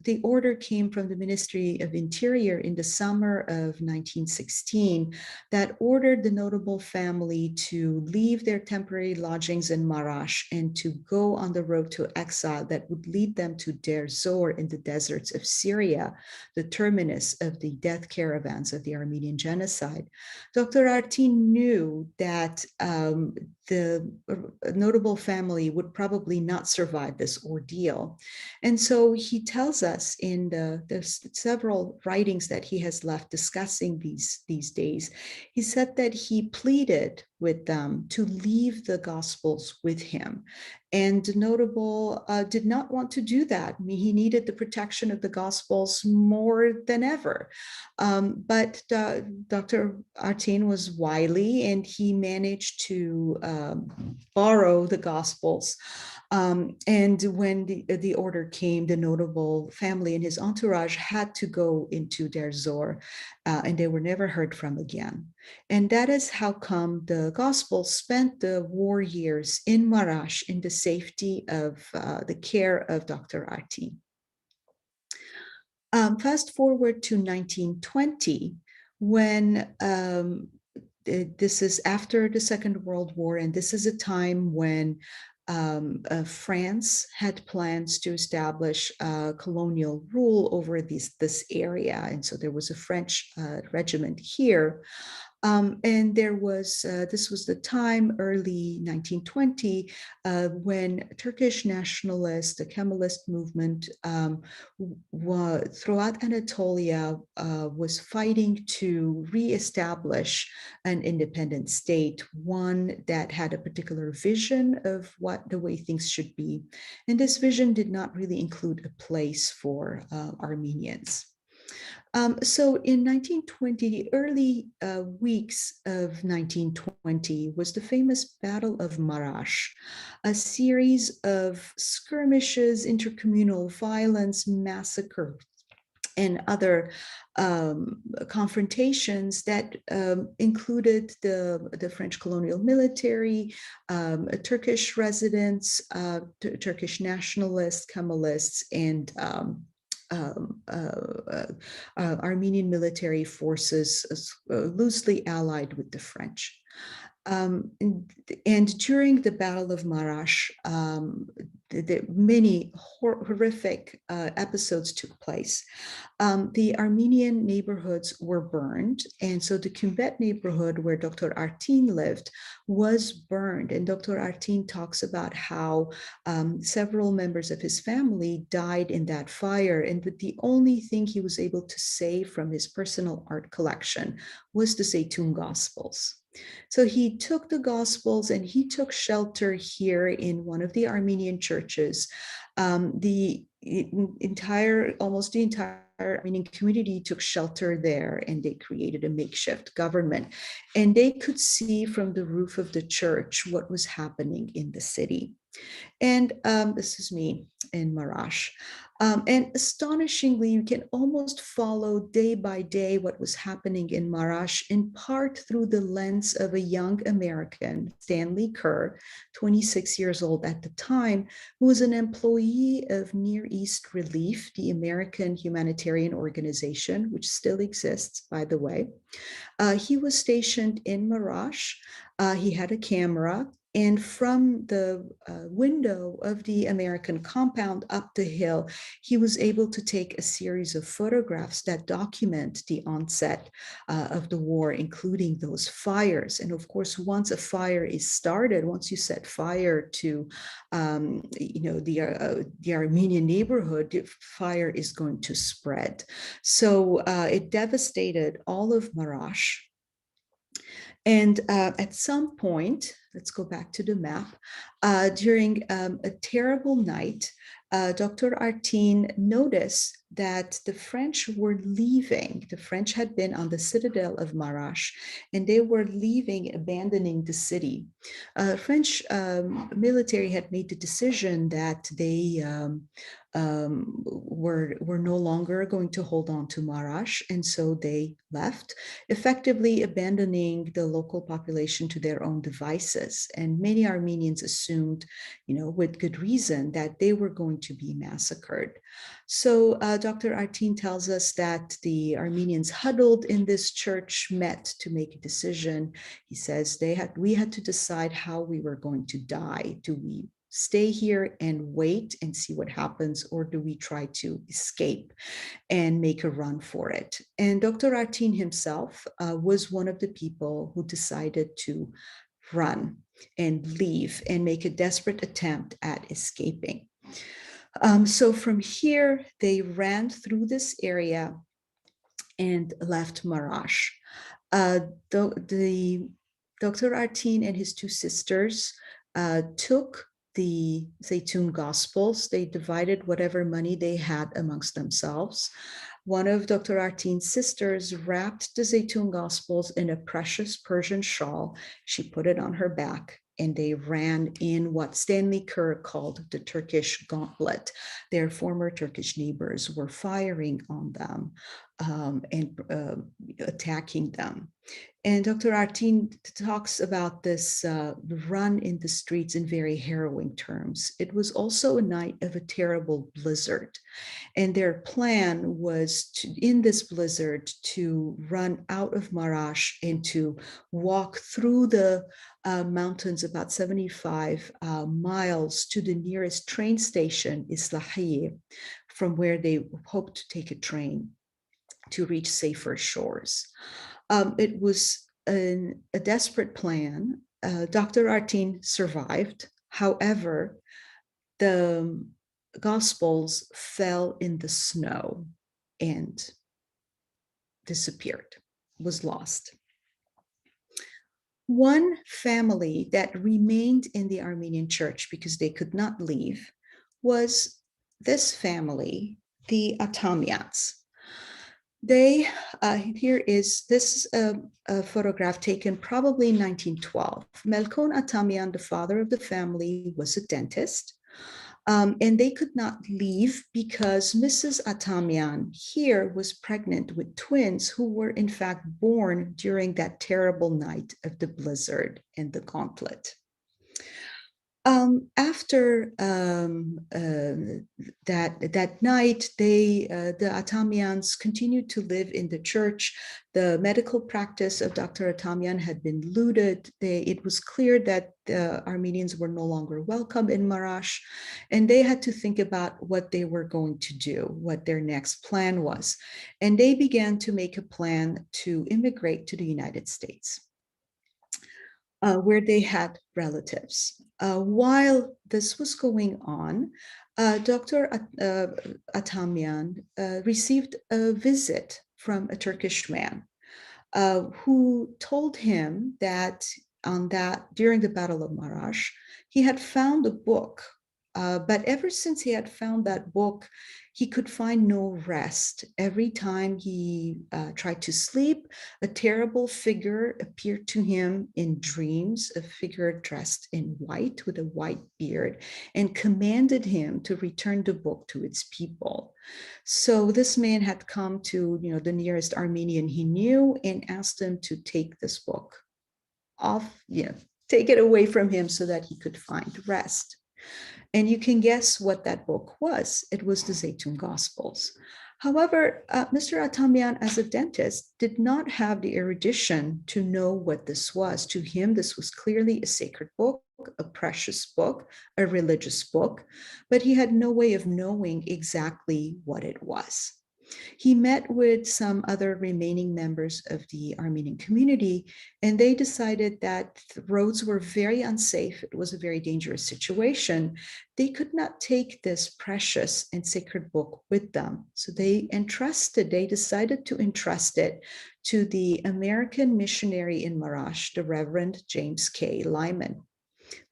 the order came from the Ministry of Interior in the summer of 1916, that ordered the notable family to leave their temporary lodgings in Marash and to go on the road to exile that would lead them to Deir Zor in the deserts of Syria, the terminus of the death caravans of the Armenian Genocide. Dr. Artin knew that the notable family would probably not survive this ordeal. And so he tells us in the several writings that he has left discussing these days, he said that he pleaded with them to leave the Gospels with him. And Notable did not want to do that. I mean, he needed the protection of the Gospels more than ever. But Dr. Artin was wily, and he managed to borrow the Gospels. And when the order came, the notable family and his entourage had to go into Deir Zor, and they were never heard from again. And that is how come the Gospel spent the war years in Marash in the safety of the care of Dr. Artin. Fast forward to 1920, when this is after the Second World War, and this is a time when France had plans to establish colonial rule over this area. And so there was a French regiment here. And there was, this was the time, early 1920, when Turkish nationalists, the Kemalist movement throughout Anatolia was fighting to reestablish an independent state, one that had a particular vision of what the way things should be. And this vision did not really include a place for Armenians. So in 1920, the early weeks of 1920 was the famous Battle of Marash, a series of skirmishes, intercommunal violence, massacre, and other confrontations that included the French colonial military, Turkish residents, Turkish nationalists, Kemalists, and Armenian military forces loosely allied with the French. And during the Battle of Marash, many horrific episodes took place. The Armenian neighborhoods were burned, and so the Kümbet neighborhood where Dr. Artin lived was burned. And Dr. Artin talks about how several members of his family died in that fire, and that the only thing he was able to save from his personal art collection was the Zatun Gospels. So he took the Gospels and he took shelter here in one of the Armenian churches. Almost the entire Armenian community took shelter there, and they created a makeshift government. And they could see from the roof of the church what was happening in the city. And this is me in Marash. And astonishingly, you can almost follow day by day what was happening in Marash, in part through the lens of a young American, Stanley Kerr, 26 years old at the time, who was an employee of Near East Relief, the American humanitarian organization, which still exists, by the way. He was stationed in Marash. He had a camera. And from the window of the American compound up the hill, he was able to take a series of photographs that document the onset of the war, including those fires. And of course, once a fire is started, once you set fire to the Armenian neighborhood, the fire is going to spread. So it devastated all of Marash. And at some point, let's go back to the map, during a terrible night, Dr. Artin noticed that the French were leaving. The French had been on the citadel of Marash, and they were leaving, abandoning the city. French military had made the decision that they were no longer going to hold on to Marash, and so they left, effectively abandoning the local population to their own devices. And many Armenians assumed, with good reason, that they were going to be massacred. So Dr. Artin tells us that the Armenians huddled in this church, met to make a decision. He says we had to decide how we were going to die. Do we stay here and wait and see what happens, or do we try to escape and make a run for it? And Dr. Artin himself was one of the people who decided to run and leave and make a desperate attempt at escaping. So from here, they ran through this area and left Marash. Dr. Artin and his two sisters took the Zatun Gospels. They divided whatever money they had amongst themselves. One of Dr. Artin's sisters wrapped the Zatun Gospels in a precious Persian shawl. She put it on her back, and they ran in what Stanley Kerr called the Turkish gauntlet. Their former Turkish neighbors were firing on them and attacking them. And Dr. Artin talks about this run in the streets in very harrowing terms. It was also a night of a terrible blizzard. And their plan was in this blizzard, to run out of Marash and to walk through the mountains about 75 miles to the nearest train station, Islahiye, from where they hoped to take a train to reach safer shores. It was a desperate plan. Dr. Artin survived. However, the Gospels fell in the snow and disappeared, was lost. One family that remained in the Armenian church because they could not leave was this family, the Atamians. Here is this a photograph taken probably in 1912. Melkon Atamian, the father of the family, was a dentist. And they could not leave because Mrs. Atamian here was pregnant with twins who were in fact born during that terrible night of the blizzard and the gauntlet. After that night, the Atamians continued to live in the church. The medical practice of Dr. Atamian had been looted. It was clear that the Armenians were no longer welcome in Marash, and they had to think about what they were going to do, what their next plan was. And they began to make a plan to immigrate to the United States, where they had relatives. While this was going on, Dr. Atamian received a visit from a Turkish man who told him that during the Battle of Marash, he had found a book, but ever since he had found that book, he could find no rest. Every time he tried to sleep, a terrible figure appeared to him in dreams, a figure dressed in white with a white beard, and commanded him to return the book to its people. So this man had come to the nearest Armenian he knew and asked him to take this book off, take it away from him so that he could find rest. And you can guess what that book was. It was the Zatun Gospels. However, Mr. Atamian, as a dentist, did not have the erudition to know what this was. To him, this was clearly a sacred book, a precious book, a religious book, but he had no way of knowing exactly what it was. He met with some other remaining members of the Armenian community, and they decided that the roads were very unsafe. It was a very dangerous situation. They could not take this precious and sacred book with them. So they decided to entrust it to the American missionary in Marash, the Reverend James K. Lyman,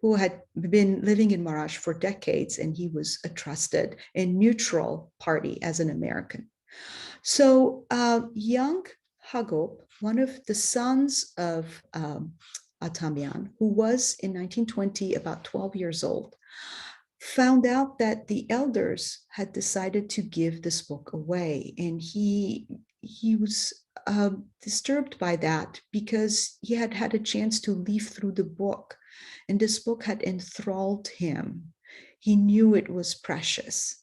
who had been living in Marash for decades, and he was a trusted and neutral party as an American. So young Hagop, one of the sons of Atamian, who was in 1920 about 12 years old, found out that the elders had decided to give this book away. And he was disturbed by that because he had had a chance to leaf through the book, and this book had enthralled him. He knew it was precious.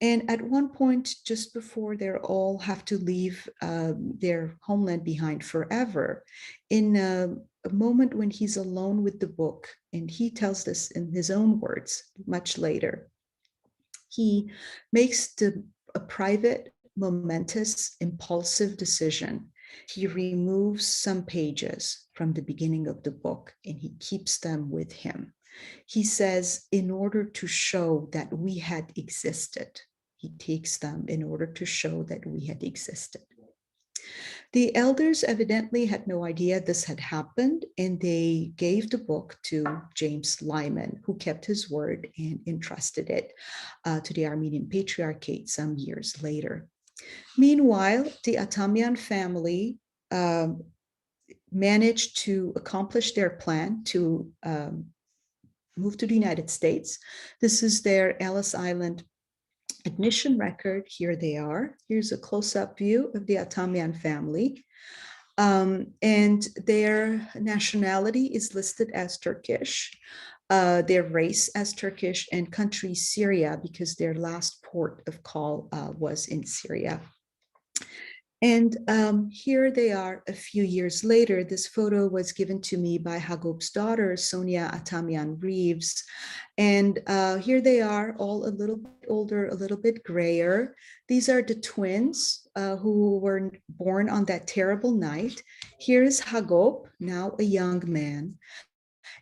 And at one point, just before they all have to leave their homeland behind forever, in a moment when he's alone with the book, and he tells this in his own words much later, he makes a private, momentous, impulsive decision. He removes some pages from the beginning of the book and he keeps them with him. He says, in order to show that we had existed, he takes them in order to show that we had existed. The elders evidently had no idea this had happened, and they gave the book to James Lyman, who kept his word and entrusted it to the Armenian Patriarchate some years later. Meanwhile, the Atamian family managed to accomplish their plan to move to the United States. This is their Ellis Island admission record. Here they are. Here's a close-up view of the Atamian family. And their nationality is listed as Turkish, their race as Turkish, and country Syria, because their last port of call was in Syria. And here they are a few years later. This photo was given to me by Hagop's daughter, Sonia Atamian Reeves. And here they are, all a little bit older, a little bit grayer. These are the twins who were born on that terrible night. Here is Hagop, now a young man.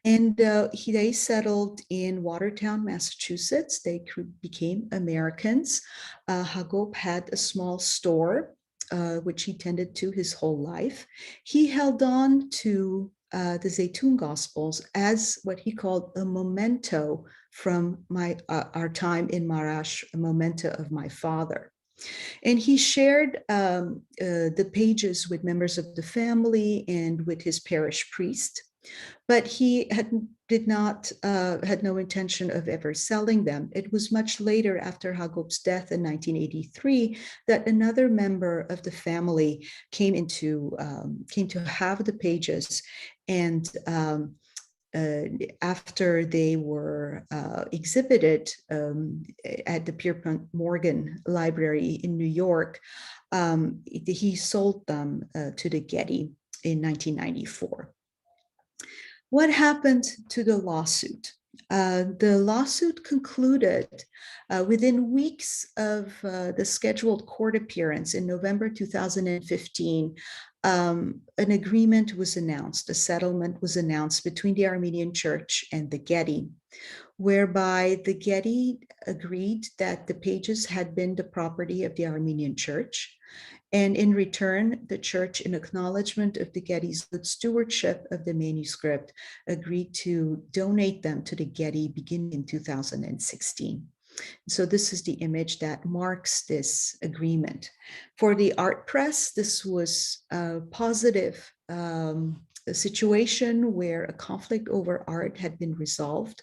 And they settled in Watertown, Massachusetts. They became Americans. Hagop had a small store, which he tended to his whole life. He held on to the Zatun Gospels as what he called a memento from our time in Marash, a memento of my father. And he shared the pages with members of the family and with his parish priest, but he had no intention of ever selling them. It was much later, after Hagop's death in 1983, that another member of the family came to have the pages, and after they were exhibited at the Pierpont Morgan Library in New York, he sold them to the Getty in 1994. What happened to the lawsuit? The lawsuit concluded within weeks of the scheduled court appearance in November 2015. An agreement was announced, a settlement was announced between the Armenian Church and the Getty, whereby the Getty agreed that the pages had been the property of the Armenian Church. And in return, the church, in acknowledgement of the Getty's good stewardship of the manuscript, agreed to donate them to the Getty beginning in 2016. So this is the image that marks this agreement. For the art press, this was a positive a situation where a conflict over art had been resolved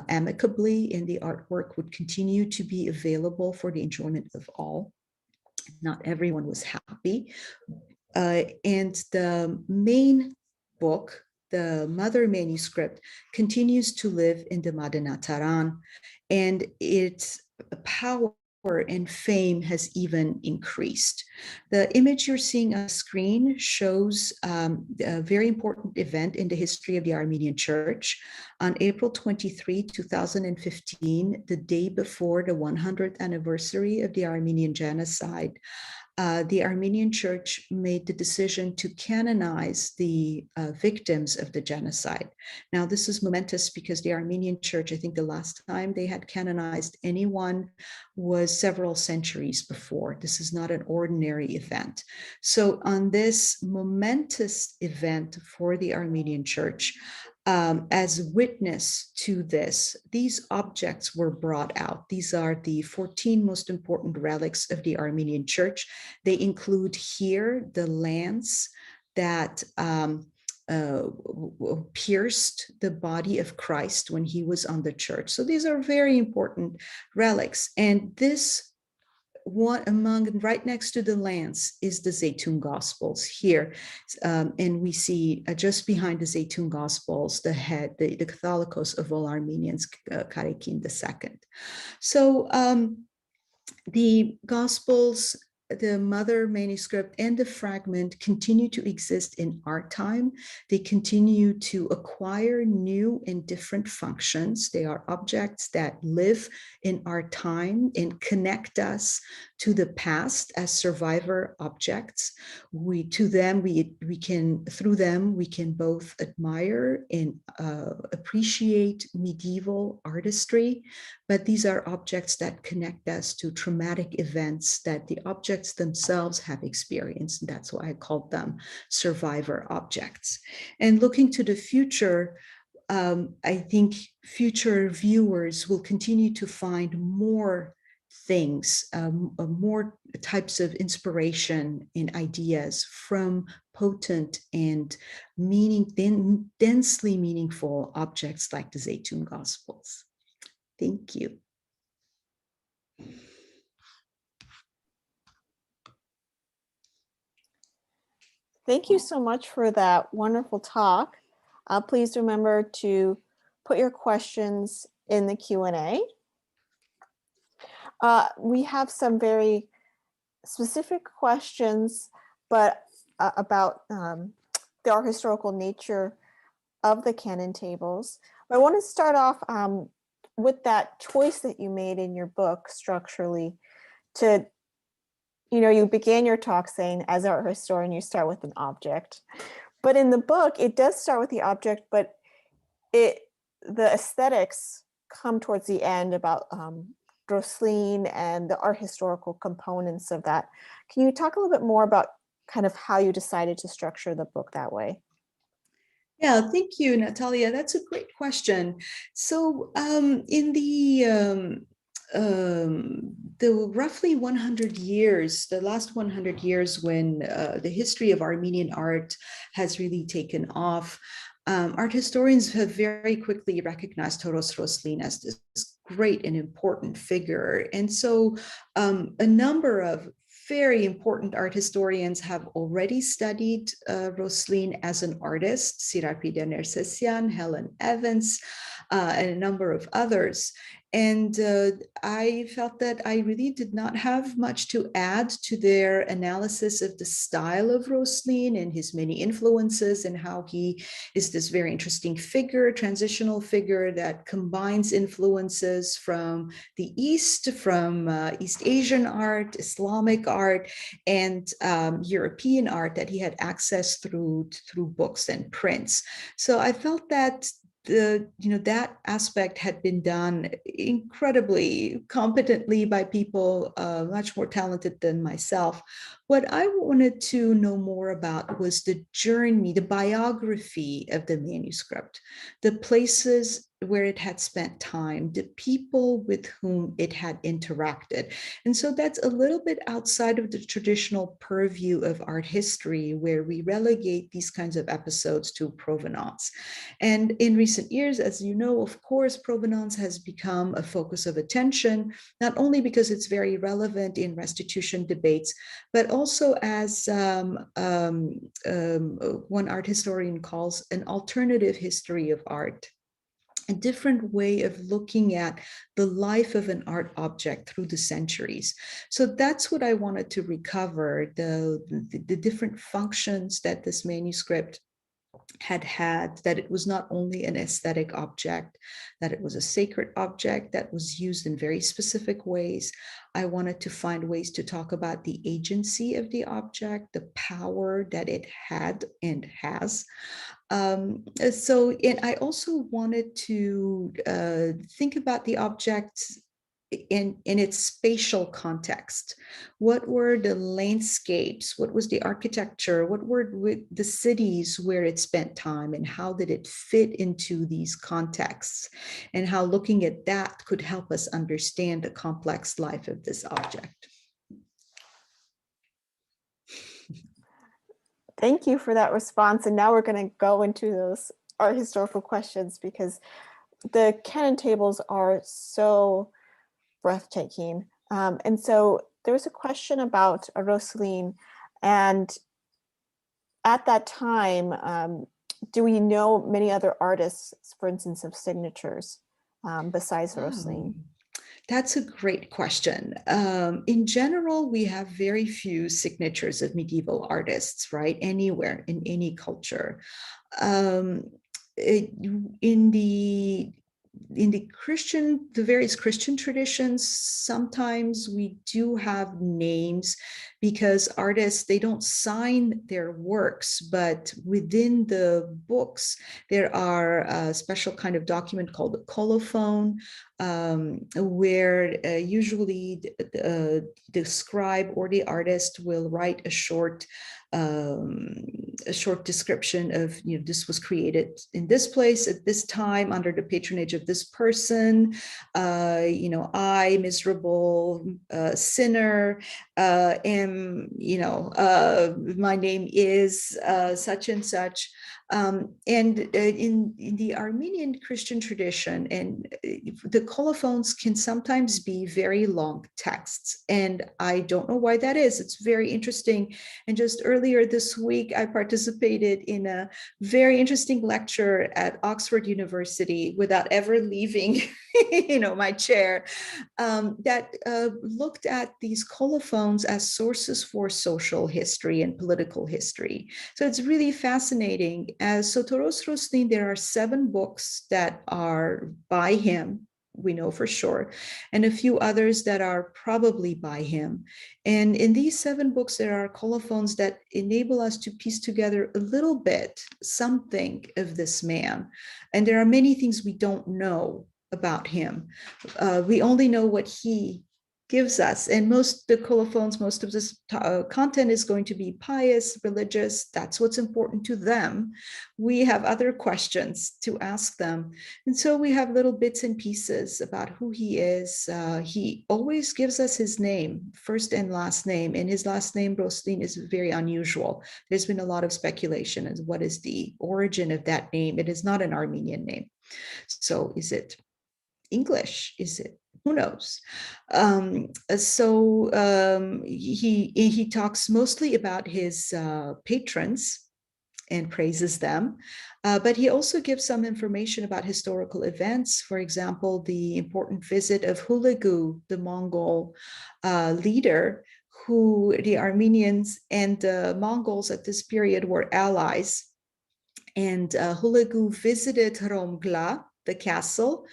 amicably, and the artwork would continue to be available for the enjoyment of all. Not everyone was happy. And the main book, the mother manuscript, continues to live in the Madanataran, and its power and fame has even increased. The image you're seeing on screen shows a very important event in the history of the Armenian Church. On April 23, 2015, the day before the 100th anniversary of the Armenian Genocide, the Armenian Church made the decision to canonize the victims of the genocide. Now, this is momentous because the Armenian Church, I think the last time they had canonized anyone was several centuries before. This is not an ordinary event. So on this momentous event for the Armenian Church, as witness to this, these objects were brought out. These are the 14 most important relics of the Armenian Church. They include here the lance that pierced the body of Christ when he was on the church. So these are very important relics. And this one among, right next to the lance, is the Zatun Gospels here. And we see just behind the Zatun Gospels, the head, the Catholicos of all Armenians, Karekin II. So the Gospels, the mother manuscript and the fragment continue to exist in our time. They continue to acquire new and different functions. They are objects that live in our time and connect us to the past as survivor objects. Through them, we can both admire and appreciate medieval artistry, but these are objects that connect us to traumatic events that the objects themselves have experienced. And that's why I called them survivor objects. And looking to the future, I think future viewers will continue to find more things, more types of inspiration and ideas from potent and densely meaningful objects like the Zatun Gospels. Thank you. Thank you so much for that wonderful talk. Please remember to put your questions in the Q&A. We have some very specific questions, but about the art historical nature of the canon tables. But I want to start off with that choice that you made in your book structurally to, you began your talk saying, as an art historian, you start with an object. But in the book, it does start with the object, but the aesthetics come towards the end about Roslin and the art historical components of that. Can you talk a little bit more about kind of how you decided to structure the book that way? Yeah, thank you, Natalia. That's a great question. So in the roughly 100 years, the last 100 years when the history of Armenian art has really taken off, art historians have very quickly recognized Toros Roslin as this great and important figure. And so a number of very important art historians have already studied Roslin as an artist, Sirapide Nersesyan, Helen Evans, and a number of others. And I felt that I really did not have much to add to their analysis of the style of Roslin and his many influences and how he is this very interesting figure, transitional figure that combines influences from the East, from East Asian art, Islamic art, and European art that he had access through books and prints. So I felt that that aspect had been done incredibly competently by people much more talented than myself. What I wanted to know more about was the journey, the biography of the manuscript, the places where it had spent time, the people with whom it had interacted. And so that's a little bit outside of the traditional purview of art history, where we relegate these kinds of episodes to provenance. And in recent years, as you know, of course, provenance has become a focus of attention, not only because it's very relevant in restitution debates, but also as one art historian calls an alternative history of art. a different way of looking at the life of an art object through the centuries. So that's what I wanted to recover, the different functions that this manuscript had, that it was not only an aesthetic object, that it was a sacred object that was used in very specific ways. I wanted to find ways to talk about the agency of the object, the power that it had and has. And I also wanted to think about the object in its spatial context. What were the landscapes? What was the architecture? What were the cities where it spent time, and how did it fit into these contexts? And how looking at that could help us understand the complex life of this object. Thank you for that response. And now we're going to go into those art historical questions, because the canon tables are so breathtaking. And so there was a question about a Roslin, and at that time, do we know many other artists, for instance, of signatures besides Roslin? That's a great question. In general, we have very few signatures of medieval artists, right? Anywhere in any culture. In the various Christian traditions, sometimes we do have names, because artists, they don't sign their works, but within the books, there are a special kind of document called a colophon, where usually the scribe or the artist will write a short description of, this was created in this place at this time under the patronage of this person. I, miserable sinner, am, my name is such and such. And in the Armenian Christian tradition, and the colophons can sometimes be very long texts, and I don't know why that is. It's very interesting. And just earlier this week, I participated in a very interesting lecture at Oxford University without ever leaving, my chair, that looked at these colophons as sources for social history and political history. So it's really fascinating. So Toros Roslin, there are 7 books that are by him, we know for sure, and a few others that are probably by him. And in these 7 books, there are colophons that enable us to piece together a little bit, something of this man. And there are many things we don't know about him. We only know what he gives us. And most the colophons, most of this content is going to be pious, religious. That's what's important to them. We have other questions to ask them. And so we have little bits and pieces about who he is. He always gives us his name, first and last name. And his last name, Roslin, is very unusual. There's been a lot of speculation as what is the origin of that name. It is not an Armenian name. So is it English? Is it? Who knows? He talks mostly about his patrons and praises them, but he also gives some information about historical events. For example, the important visit of Hulagu, the Mongol leader, who the Armenians and the Mongols at this period were allies. And Hulagu visited Romgla, the castle,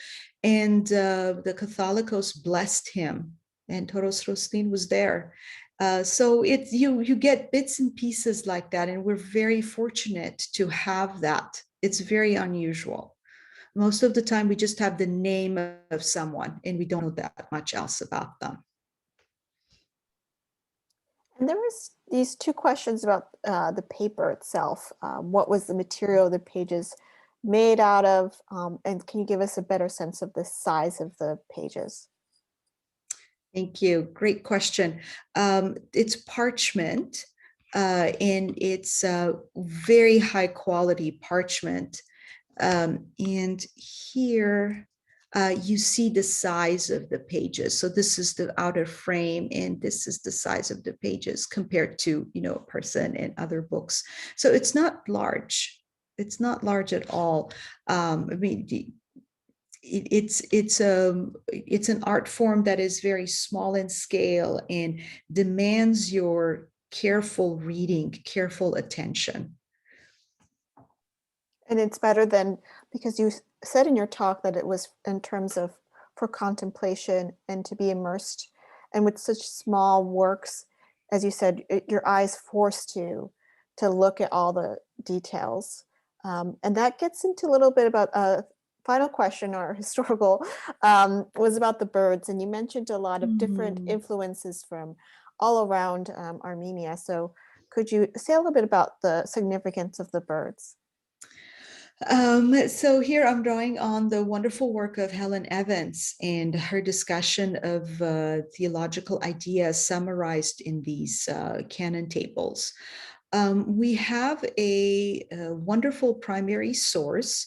and the Catholicos blessed him, and Toros Roslin was there. So it's you get bits and pieces like that, and we're very fortunate to have that. It's very unusual. Most of the time, we just have the name of someone, and we don't know that much else about them. And there was these 2 questions about the paper itself. What was the material the pages made out of? And can you give us a better sense of the size of the pages? Thank you. Great question. It's parchment, and it's very high quality parchment. And here you see the size of the pages. So this is the outer frame, and this is the size of the pages compared to, a person and other books. So it's not large. It's not large at all. it's an art form that is very small in scale and demands your careful reading, careful attention. And it's better than, because you said in your talk that it was in terms of for contemplation and to be immersed. And with such small works, as you said, your eyes forced to look at all the details. And that gets into a little bit about a final question or historical, was about the birds. And you mentioned a lot of different influences from all around Armenia. So could you say a little bit about the significance of the birds? So here I'm drawing on the wonderful work of Helen Evans and her discussion of theological ideas summarized in these canon tables. We have a wonderful primary source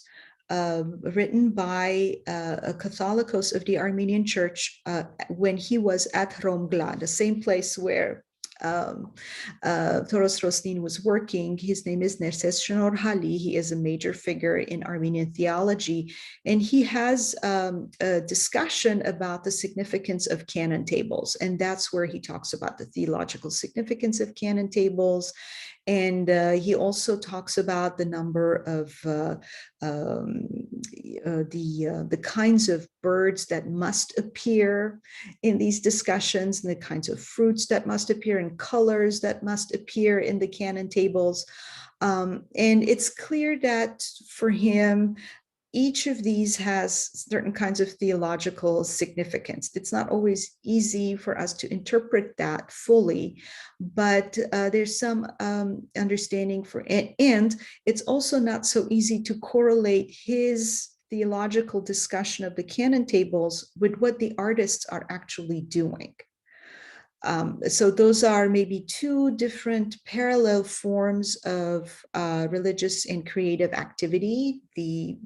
written by a Catholicos of the Armenian Church when he was at Romgla, the same place where Toros Rostin was working. His name is Nerses Shnorhali. He is a major figure in Armenian theology, and he has a discussion about the significance of canon tables, and that's where he talks about the theological significance of canon tables. And he also talks about the number of the kinds of birds that must appear in these discussions, and the kinds of fruits that must appear, and colors that must appear in the canon tables. And it's clear that for him, each of these has certain kinds of theological significance. It's not always easy for us to interpret that fully, but there's some understanding for it. And it's also not so easy to correlate his theological discussion of the canon tables with what the artists are actually doing. So those are maybe two different parallel forms of religious and creative activity. The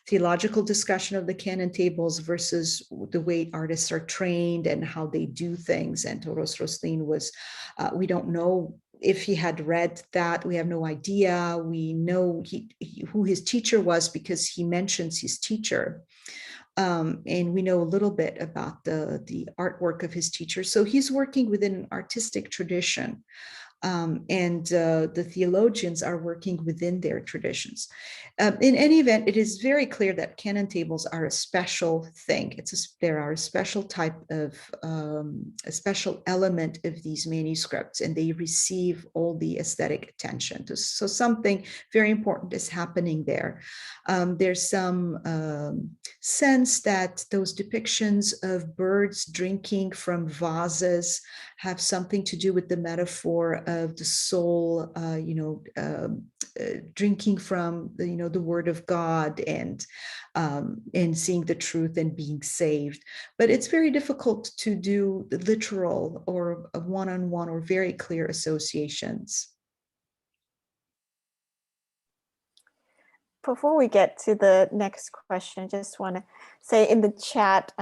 theological discussion of the canon tables versus the way artists are trained and how they do things. And Toros Rostin was, we don't know if he had read that. We have no idea. We know who his teacher was because he mentions his teacher. And we know a little bit about the artwork of his teacher. So he's working within an artistic tradition. And the theologians are working within their traditions. In any event, it is very clear that canon tables are a special thing. There are a special type of, a special element of these manuscripts, and they receive all the aesthetic attention. So something very important is happening there. There's some sense that those depictions of birds drinking from vases have something to do with the metaphor of the soul, drinking from the word of God and seeing the truth and being saved. But it's very difficult to do the literal or one-on-one or very clear associations. Before we get to the next question, I just want to say in the chat,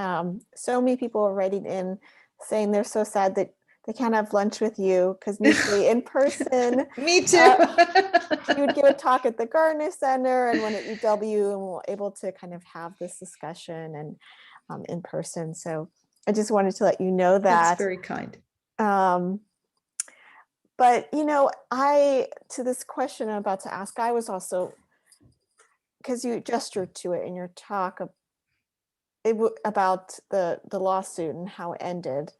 so many people are writing in saying they're so sad that they can't have lunch with you, because usually in person. Me too. You would give a talk at the Gardner Center and one at UW, and we're able to kind of have this discussion and in person. So I just wanted to let you know that. That's very kind. But to this question I'm about to ask, I was also, because you gestured to it in your talk about the lawsuit and how it ended.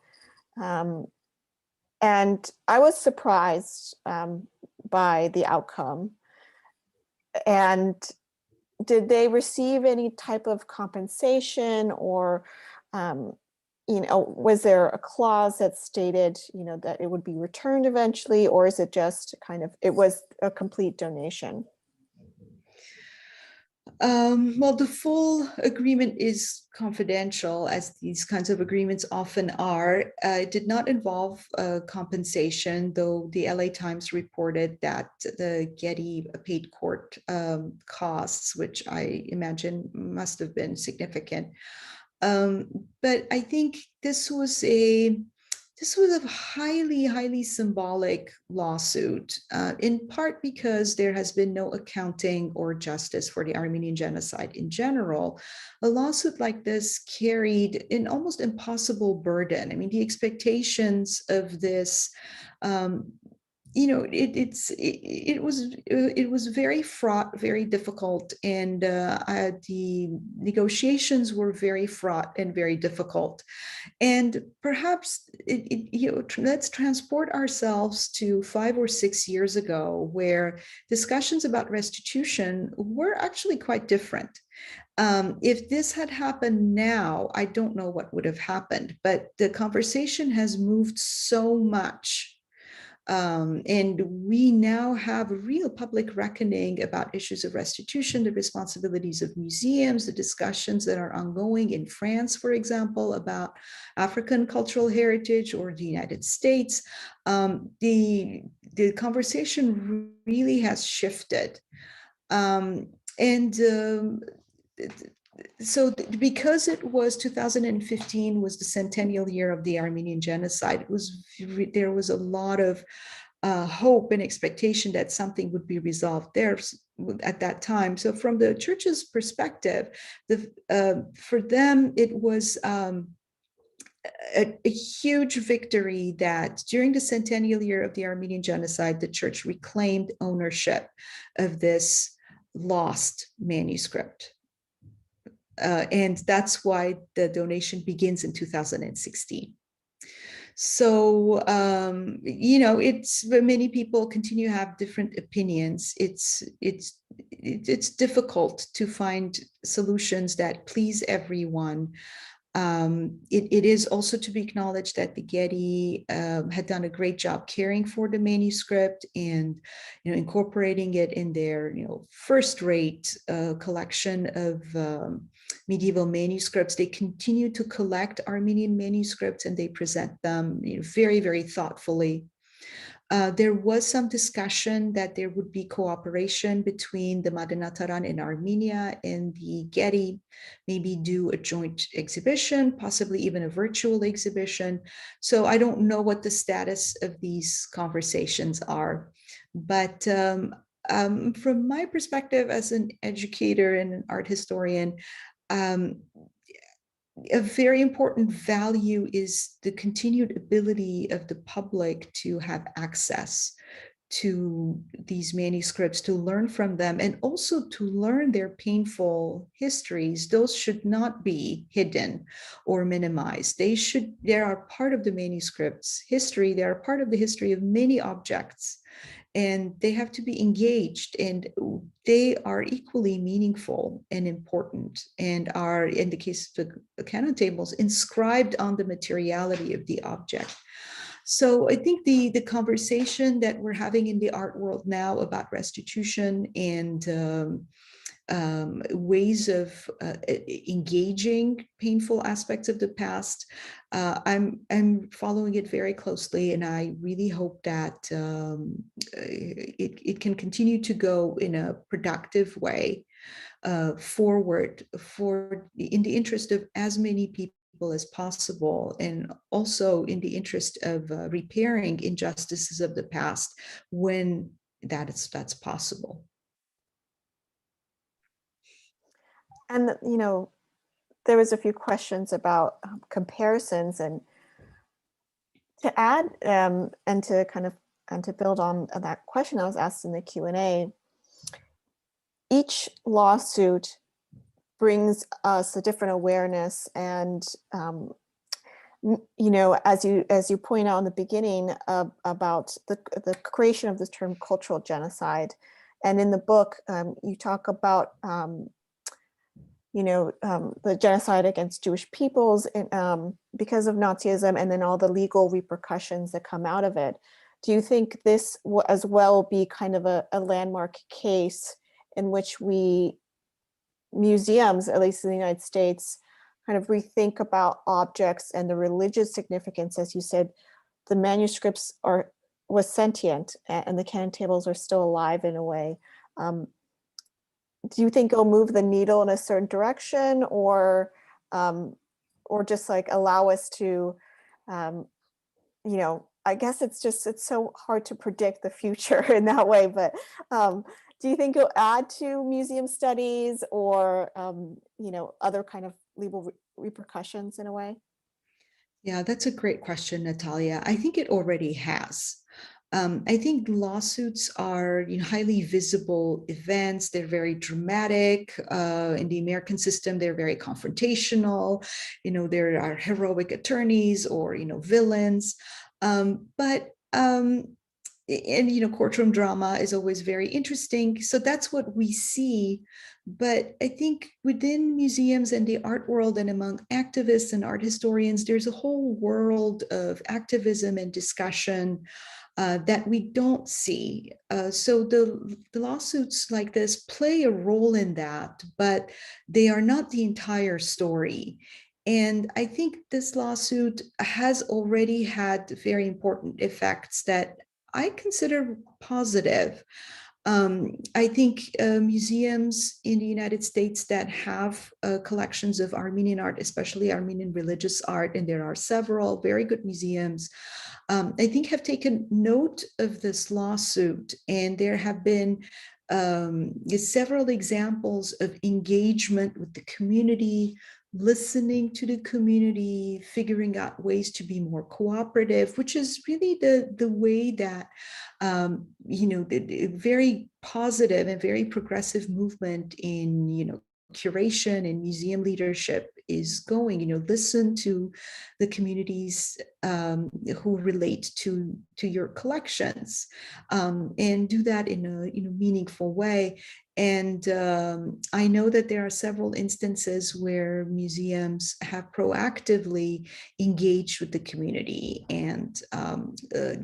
And I was surprised by the outcome. And did they receive any type of compensation, or, was there a clause that stated, that it would be returned eventually, or is it just it was a complete donation? Well, the full agreement is confidential, as these kinds of agreements often are. It did not involve compensation, though the LA Times reported that the Getty paid court costs, which I imagine must have been significant. But I think this was a this was a highly, highly symbolic lawsuit, in part because there has been no accounting or justice for the Armenian genocide in general. A lawsuit like this carried an almost impossible burden. I mean, the expectations of this, it was very fraught, very difficult, and the negotiations were very fraught and very difficult. And perhaps let's transport ourselves to 5 or 6 years ago, where discussions about restitution were actually quite different. If this had happened now, I don't know what would have happened, but the conversation has moved so much. And we now have a real public reckoning about issues of restitution, the responsibilities of museums, the discussions that are ongoing in France, for example, about African cultural heritage, or the United States. The conversation really has shifted. So because it was 2015 was the centennial year of the Armenian genocide, there was a lot of hope and expectation that something would be resolved there at that time. So from the church's perspective, for them, it was a huge victory that during the centennial year of the Armenian genocide, the church reclaimed ownership of this lost manuscript. And that's why the donation begins in 2016. So, it's many people continue to have different opinions. It's difficult to find solutions that please everyone. It is also to be acknowledged that the Getty had done a great job caring for the manuscript and incorporating it in their first-rate collection of medieval manuscripts. They continue to collect Armenian manuscripts and they present them very, very thoughtfully. There was some discussion that there would be cooperation between the Madanataran in Armenia and the Getty, maybe do a joint exhibition, possibly even a virtual exhibition. So I don't know what the status of these conversations are, but from my perspective as an educator and an art historian, a very important value is the continued ability of the public to have access to these manuscripts, to learn from them, and also to learn their painful histories. Those should not be hidden or minimized. They are part of the manuscript's history. They are part of the history of many objects, and they have to be engaged, and they are equally meaningful and important, and are, in the case of the canon tables, inscribed on the materiality of the object. So I think the conversation that we're having in the art world now about restitution and ways of engaging painful aspects of the past, I'm following it very closely, and I really hope that it can continue to go in a productive way forward in the interest of as many people as possible, and also in the interest of repairing injustices of the past when that's possible. And, there was a few questions about comparisons, and to add and to build on that question I was asked in the Q&A, each lawsuit brings us a different awareness, and as you point out in the beginning about the creation of this term cultural genocide, and in the book you talk about the genocide against Jewish peoples because of Nazism, and then all the legal repercussions that come out of it. Do you think this will as well be kind of a landmark case in which museums, at least in the United States, kind of rethink about objects and the religious significance? As you said, the manuscripts was sentient, and the canon tables are still alive in a way. Do you think it'll move the needle in a certain direction, or just like allow us to I guess it's so hard to predict the future in that way, but do you think you'll add to museum studies or, other kind of legal repercussions in a way? Yeah, that's a great question, Natalia. I think it already has. I think lawsuits are highly visible events. They're very dramatic. In the American system, they're very confrontational. There are heroic attorneys or villains. But and courtroom drama is always very interesting. So that's what we see. But I think within museums and the art world and among activists and art historians, there's a whole world of activism and discussion that we don't see. So the lawsuits like this play a role in that, but they are not the entire story. And I think this lawsuit has already had very important effects that I consider positive. I think museums in the United States that have collections of Armenian art, especially Armenian religious art, and there are several very good museums, I think have taken note of this lawsuit. And there have been several examples of engagement with the community, listening to the community, figuring out ways to be more cooperative, which is really the way that the very positive and very progressive movement in curation and museum leadership is going. Listen to the communities who relate to your collections, and do that in a meaningful way. And I know that there are several instances where museums have proactively engaged with the community and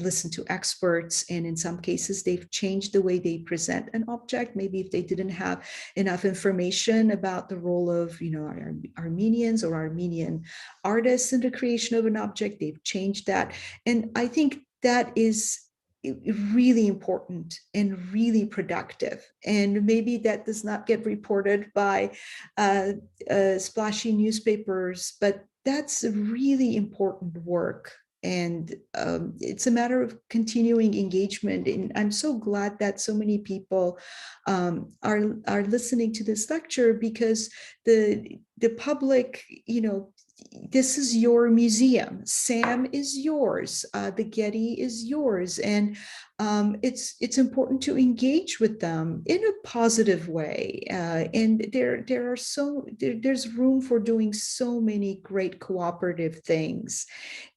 listened to experts. And in some cases, they've changed the way they present an object. Maybe if they didn't have enough information about the role of Armenians or Armenian artists in the creation of an object, they've changed that. And I think that is really important and really productive. And maybe that does not get reported by splashy newspapers, but that's really important work. And it's a matter of continuing engagement. And I'm so glad that so many people are listening to this lecture, because the public, this is your museum. Sam is yours. The Getty is yours, and it's important to engage with them in a positive way. And there's room for doing so many great cooperative things.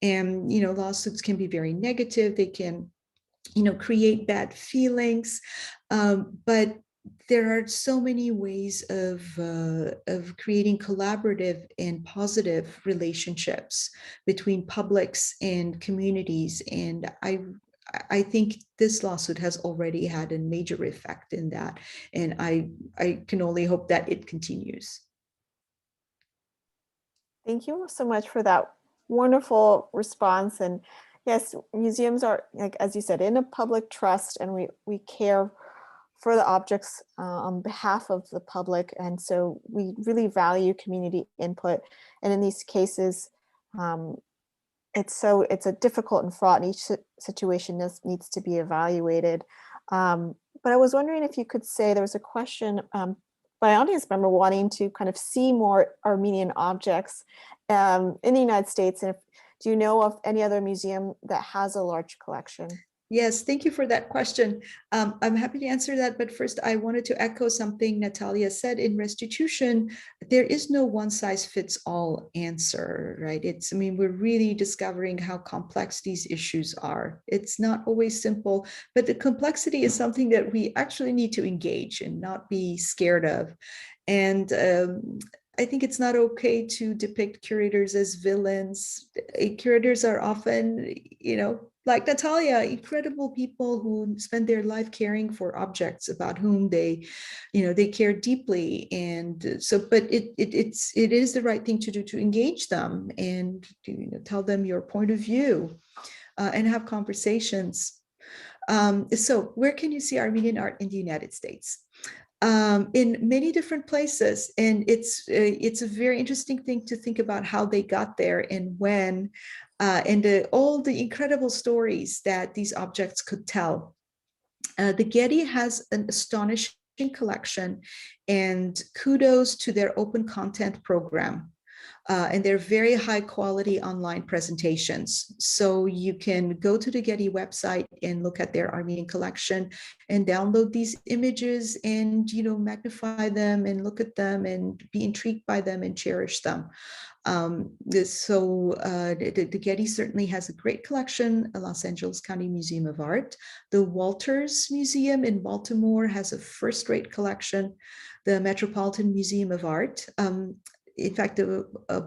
And lawsuits can be very negative. They can create bad feelings, but there are so many ways of creating collaborative and positive relationships between publics and communities. And I think this lawsuit has already had a major effect in that. And I can only hope that it continues. Thank you so much for that wonderful response. And yes, museums are, like as you said, in a public trust, and we care for the objects on behalf of the public. And so we really value community input. And in these cases, it's a difficult and fraught, and each situation needs to be evaluated. But I was wondering if you could say, there was a question by an audience member wanting to kind of see more Armenian objects in the United States. And do you know of any other museum that has a large collection? Yes, thank you for that question. I'm happy to answer that, but first I wanted to echo something Natalia said. In restitution, there is no one size fits all answer, right? We're really discovering how complex these issues are. It's not always simple, but the complexity is something that we actually need to engage and not be scared of. And I think it's not okay to depict curators as villains. Curators are often, like Natalia, incredible people who spend their life caring for objects about whom they care deeply. And so, but it is the right thing to do, to engage them and to tell them your point of view and have conversations. So where can you see Armenian art in the United States? in many different places. And it's a very interesting thing to think about how they got there and when, and all the incredible stories that these objects could tell. The Getty has an astonishing collection, and kudos to their open content program. And they're very high quality online presentations. So you can go to the Getty website and look at their Armenian collection and download these images and, magnify them and look at them and be intrigued by them and cherish them. The Getty certainly has a great collection. The Los Angeles County Museum of Art. The Walters Museum in Baltimore has a first-rate collection. The Metropolitan Museum of Art. In fact,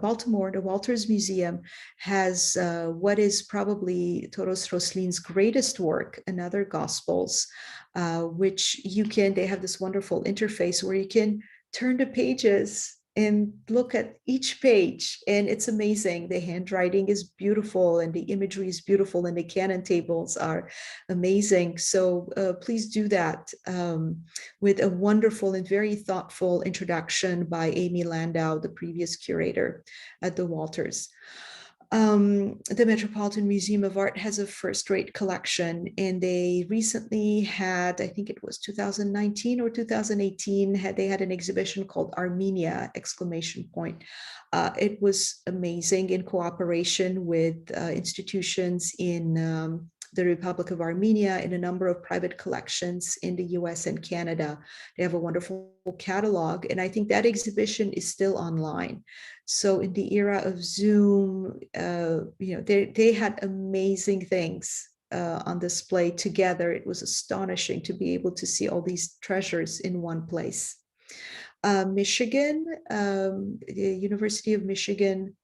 Baltimore, the Walters Museum has what is probably Toros Roslin's greatest work, Another Gospels, which they have this wonderful interface where you can turn the pages and look at each page, and it's amazing. The handwriting is beautiful and the imagery is beautiful and the canon tables are amazing. So please do that with a wonderful and very thoughtful introduction by Amy Landau, the previous curator at the Walters. The Metropolitan Museum of Art has a first-rate collection, and they recently had, I think it was 2019 or 2018, they had an exhibition called Armenia! It was amazing, in cooperation with institutions in the Republic of Armenia and a number of private collections in the US and Canada. They have a wonderful catalog, and I think that exhibition is still online. So in the era of Zoom, they had amazing things on display together. It was astonishing to be able to see all these treasures in one place. Michigan, the University of Michigan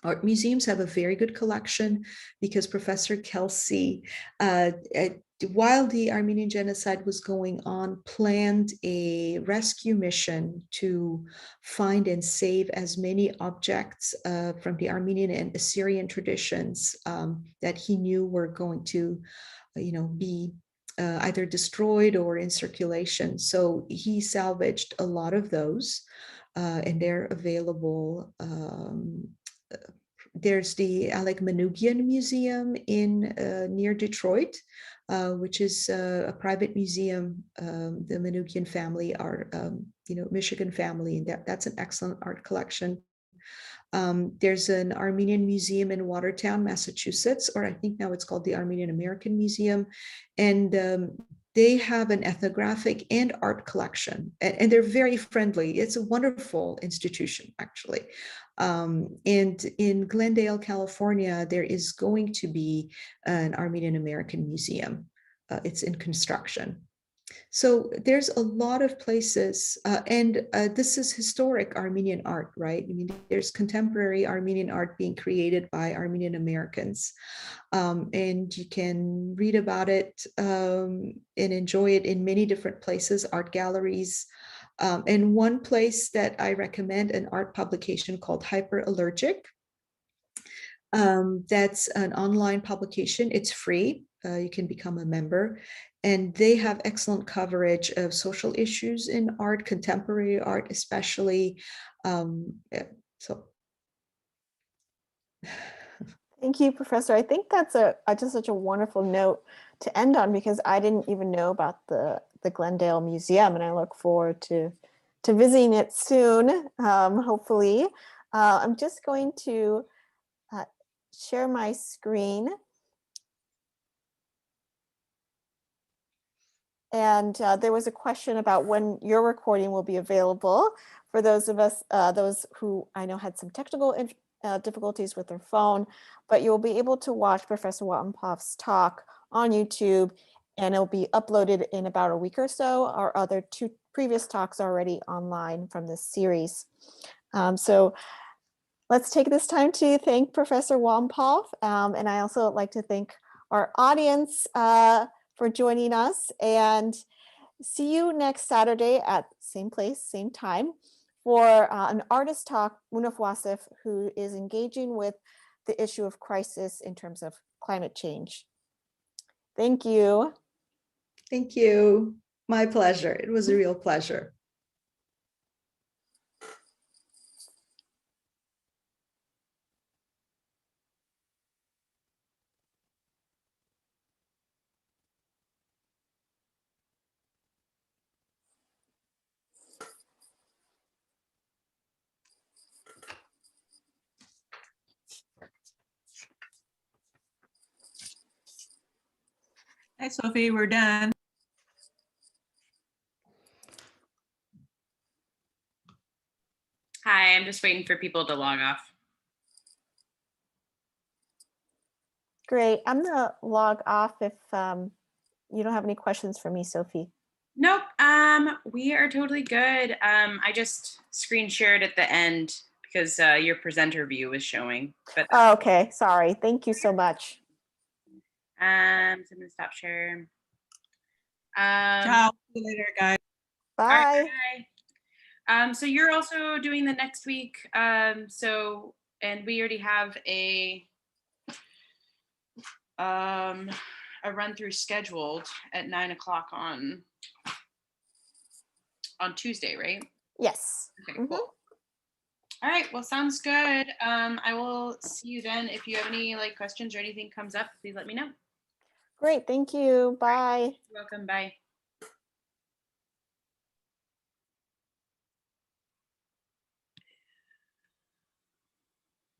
art museums have a very good collection because Professor Kelsey, while the Armenian genocide was going on, planned a rescue mission to find and save as many objects from the Armenian and Assyrian traditions that he knew were going to, be either destroyed or in circulation. So he salvaged a lot of those, and they're available. There's the Alec Manoogian Museum in near Detroit, which is a private museum. The Manoogian family are, Michigan family, and that's an excellent art collection. There's an Armenian museum in Watertown, Massachusetts, or I think now it's called the Armenian American Museum, and they have an ethnographic and art collection, and they're very friendly. It's a wonderful institution, actually. And in Glendale, California, there is going to be an Armenian American Museum. It's in construction. So there's a lot of places, and this is historic Armenian art, right? I mean, there's contemporary Armenian art being created by Armenian Americans, and you can read about it and enjoy it in many different places, art galleries. And one place that I recommend, an art publication called Hyperallergic. That's an online publication. It's free. You can become a member. And they have excellent coverage of social issues in art, contemporary art, especially. So. Thank you, Professor. I think that's just such a wonderful note to end on, because I didn't even know about the Glendale Museum, and I look forward to visiting it soon, hopefully. I'm just going to share my screen. And there was a question about when your recording will be available for those of us, those who I know had some technical difficulties with their phone, but you'll be able to watch Professor Watenpaugh's talk on YouTube, and it'll be uploaded in about a week or so. Our other two previous talks are already online from this series. So let's take this time to thank Professor Watenpaugh, and I also like to thank our audience for joining us, and see you next Saturday at same place, same time, for an artist talk, Munaf Wasif, who is engaging with the issue of crisis in terms of climate change. Thank you. Thank you. My pleasure. It was a real pleasure. Hi, Sophie, we're done. Hi, I'm just waiting for people to log off. Great. I'm gonna log off if you don't have any questions for me, Sophie. Nope, we are totally good. I just screen shared at the end because your presenter view was showing. But Oh, okay, sorry. Thank you so much. so I'm gonna stop share. Ciao. See you later, guys. Bye. All right, bye. So you're also doing the next week. And we already have a run through scheduled at 9 o'clock on Tuesday, right? Yes. Okay, cool. All right, well, sounds good. I will see you then. If you have any questions or anything comes up, please let me know. Great, thank you. Bye. You're welcome. Bye.